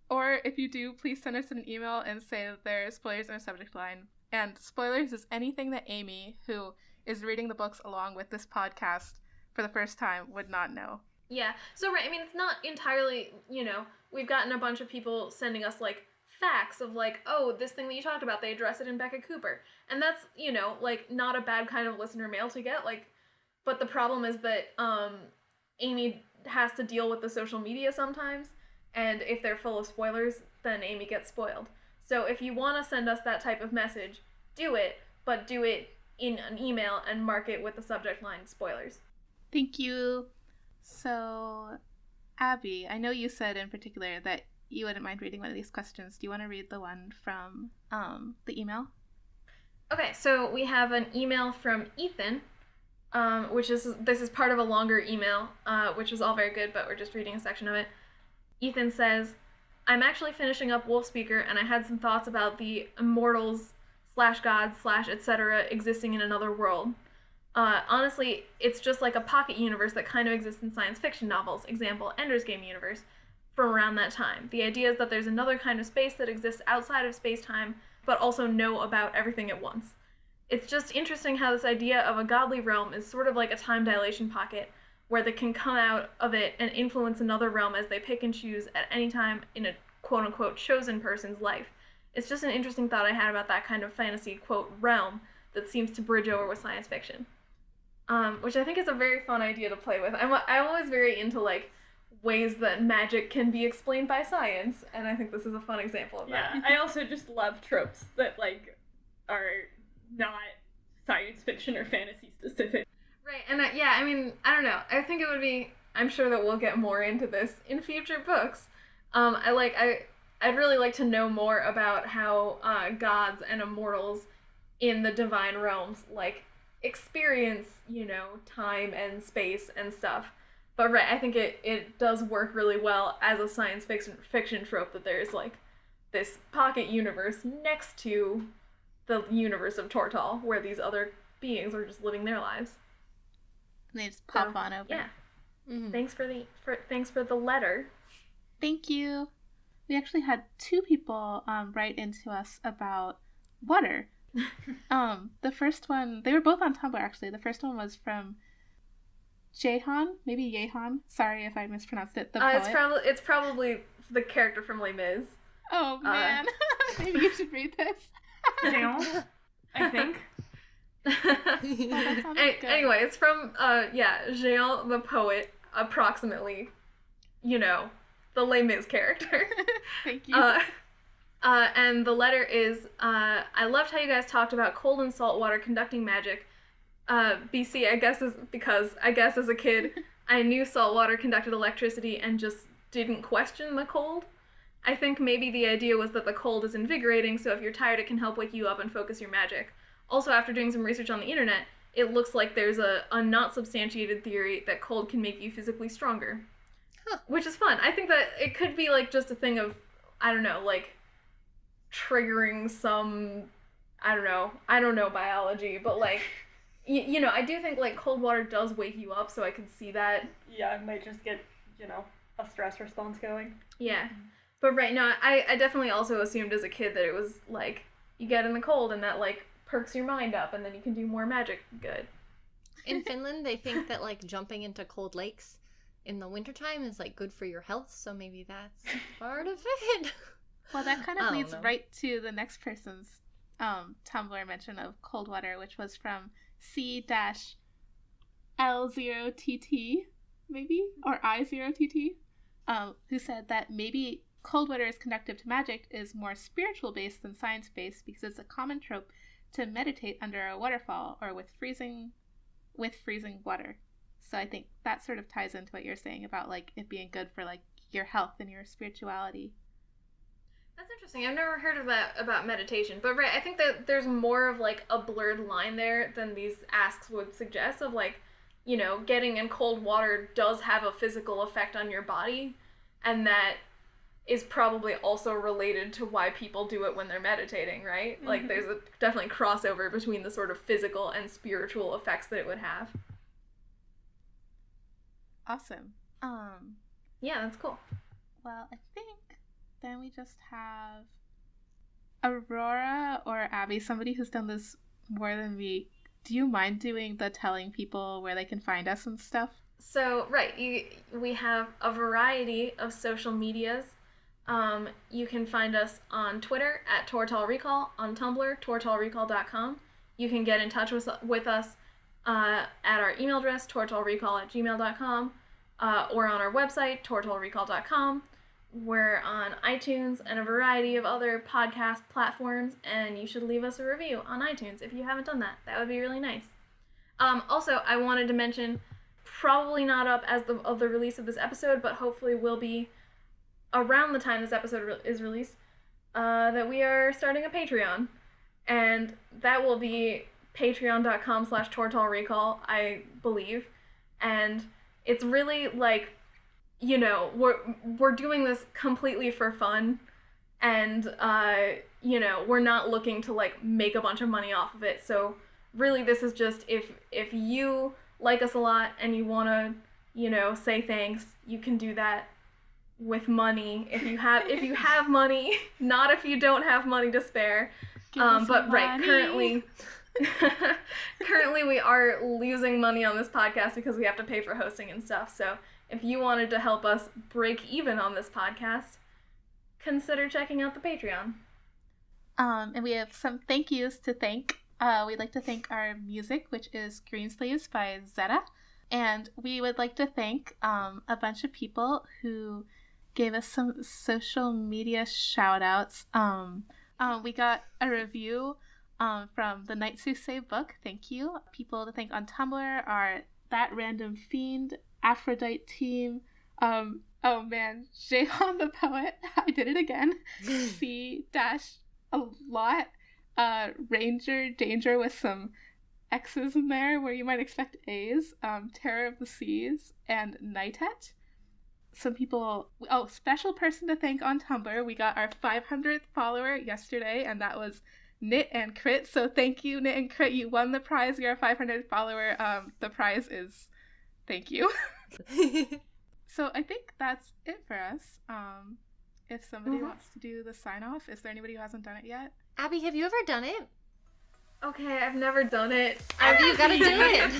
Or if you do, please send us an email and say that there are spoilers in our subject line. And spoilers is anything that Amy, who is reading the books along with this podcast for the first time, would not know. Yeah. So, right, I mean, it's not entirely, we've gotten a bunch of people sending us, like, facts of, like, oh, this thing that you talked about, they address it in Beckett Cooper. And that's, like, not a bad kind of listener mail to get, like, but the problem is that, Amy has to deal with the social media sometimes, and if they're full of spoilers, then Amy gets spoiled. So if you want to send us that type of message, do it, but do it in an email and mark it with the subject line spoilers. Thank you. So, Abby, I know you said in particular that you wouldn't mind reading one of these questions. Do you want to read the one from the email? Okay, so we have an email from Ethan, this is part of a longer email, which was all very good, but we're just reading a section of it. Ethan says, I'm actually finishing up Wolfspeaker, and I had some thoughts about the Immortals /gods /etc. existing in another world. Honestly, it's just like a pocket universe that kind of exists in science fiction novels, example, Ender's Game universe, from around that time. The idea is that there's another kind of space that exists outside of space-time, but also know about everything at once. It's just interesting how this idea of a godly realm is sort of like a time dilation pocket, where they can come out of it and influence another realm as they pick and choose at any time in a quote-unquote chosen person's life. It's just an interesting thought I had about that kind of fantasy, quote, realm that seems to bridge over with science fiction. Which I think is a very fun idea to play with. I'm always very into, like, ways that magic can be explained by science, and I think this is a fun example of that. Yeah, I also just love tropes that, like, are not science fiction or fantasy specific. Right, and I mean, I don't know. I think it would be, I'm sure that we'll get more into this in future books. I'd really like to know more about how gods and immortals in the divine realms, like, experience, time and space and stuff. But right, I think it does work really well as a science fiction trope that there's, like, this pocket universe next to the universe of Tortall, where these other beings are just living their lives. And they just pop on over. Yeah. Mm-hmm. Thanks for the letter. Thank you. We actually had 2 people write into us about water. The first one, they were both on Tumblr actually. The first one was from Jehan, maybe Yehan. Sorry if I mispronounced it. The poet. It's probably the character from Les Mis. Oh man, maybe you should read this. Jehan, I think. Anyway, it's from Jehan the poet, approximately, the Les Mis character. Thank you. And the letter is, I loved how you guys talked about cold and salt water conducting magic. BC, I guess as a kid, I knew salt water conducted electricity and just didn't question the cold. I think maybe the idea was that the cold is invigorating, so if you're tired it can help wake you up and focus your magic. Also, after doing some research on the internet, it looks like there's a not substantiated theory that cold can make you physically stronger. Huh. Which is fun. I think that it could be, like, just a thing of, I don't know, like, triggering some, I don't know biology, but, like, I do think, like, cold water does wake you up, so I can see that. Yeah, it might just get, a stress response going. Yeah. But right now, I definitely also assumed as a kid that it was, like, you get in the cold and that, like, perks your mind up and then you can do more magic good. In Finland, they think that, like, jumping into cold lakes in the wintertime is, like, good for your health, so maybe that's part of it. Well, that kind of leads right to the next person's Tumblr mention of cold water, which was from C-L0TT, maybe? Or I0TT, who said that maybe cold water is conductive to magic is more spiritual-based than science-based because it's a common trope to meditate under a waterfall or with freezing water. So I think that sort of ties into what you're saying about, like, it being good for, like, your health and your spirituality. That's interesting. I've never heard of that about meditation. But right, I think that there's more of, like, a blurred line there than these asks would suggest of, like, getting in cold water does have a physical effect on your body, and that is probably also related to why people do it when they're meditating, right? Mm-hmm. Like, there's a definitely crossover between the sort of physical and spiritual effects that it would have. Awesome. Yeah, that's cool. Well, I think then we just have Aurora or Abby, somebody who's done this more than me. Do you mind doing the telling people where they can find us and stuff? So, right, we have a variety of social medias. You can find us on Twitter at Tortall Recall, on Tumblr, tortallrecall.com. You can get in touch with us at our email address, tortallrecall@gmail.com, or on our website, tortallrecall.com. We're on iTunes and a variety of other podcast platforms, and you should leave us a review on iTunes if you haven't done that. That would be really nice. Also, I wanted to mention, probably not up as of the release of this episode, but hopefully will be around the time this episode is released, that we are starting a Patreon. And that will be patreon.com/tortallrecall, I believe. And it's really like, you know, we're doing this completely for fun. And, you know, we're not looking to, like, make a bunch of money off of it. So really this is just if you like us a lot and you want to, you know, say thanks, you can do that with money if you have money, not if you don't have money to spare. But right, currently we are losing money on this podcast because we have to pay for hosting and stuff. So if you wanted to help us break even on this podcast, consider checking out the Patreon. And we have some thank yous to thank. We'd like to thank our music, which is Greensleeves by Zetta. And we would like to thank a bunch of people who gave us some social media shout-outs. We got a review from the Knights Who Save book. Thank you. People to thank on Tumblr are That Random Fiend, Aphrodite Team, oh man, Jehan the Poet, I did it again, C-a-lot, Ranger Danger with some X's in there where you might expect A's, Terror of the Seas, and Nightet. Some people, special person to thank on Tumblr. We got our 500th follower yesterday, and that was Knit and Crit. So thank you, Knit and Crit. You won the prize. You're a 500th follower. The prize is thank you. So I think that's it for us. If somebody wants to do the sign off, is there anybody who hasn't done it yet? Abby, have you ever done it? Okay, I've never done it. Abby, you gotta do it.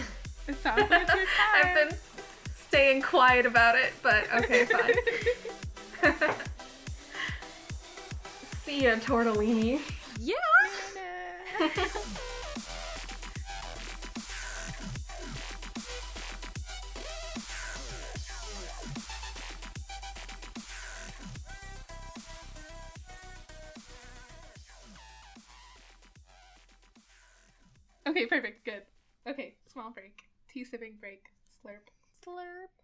It sounds like it's your time. I've been staying quiet about it, but okay, fine. See ya, Tortallini. Yeah. Okay, perfect, good. Okay, small break. Tea sipping break. Slurp. Slurp.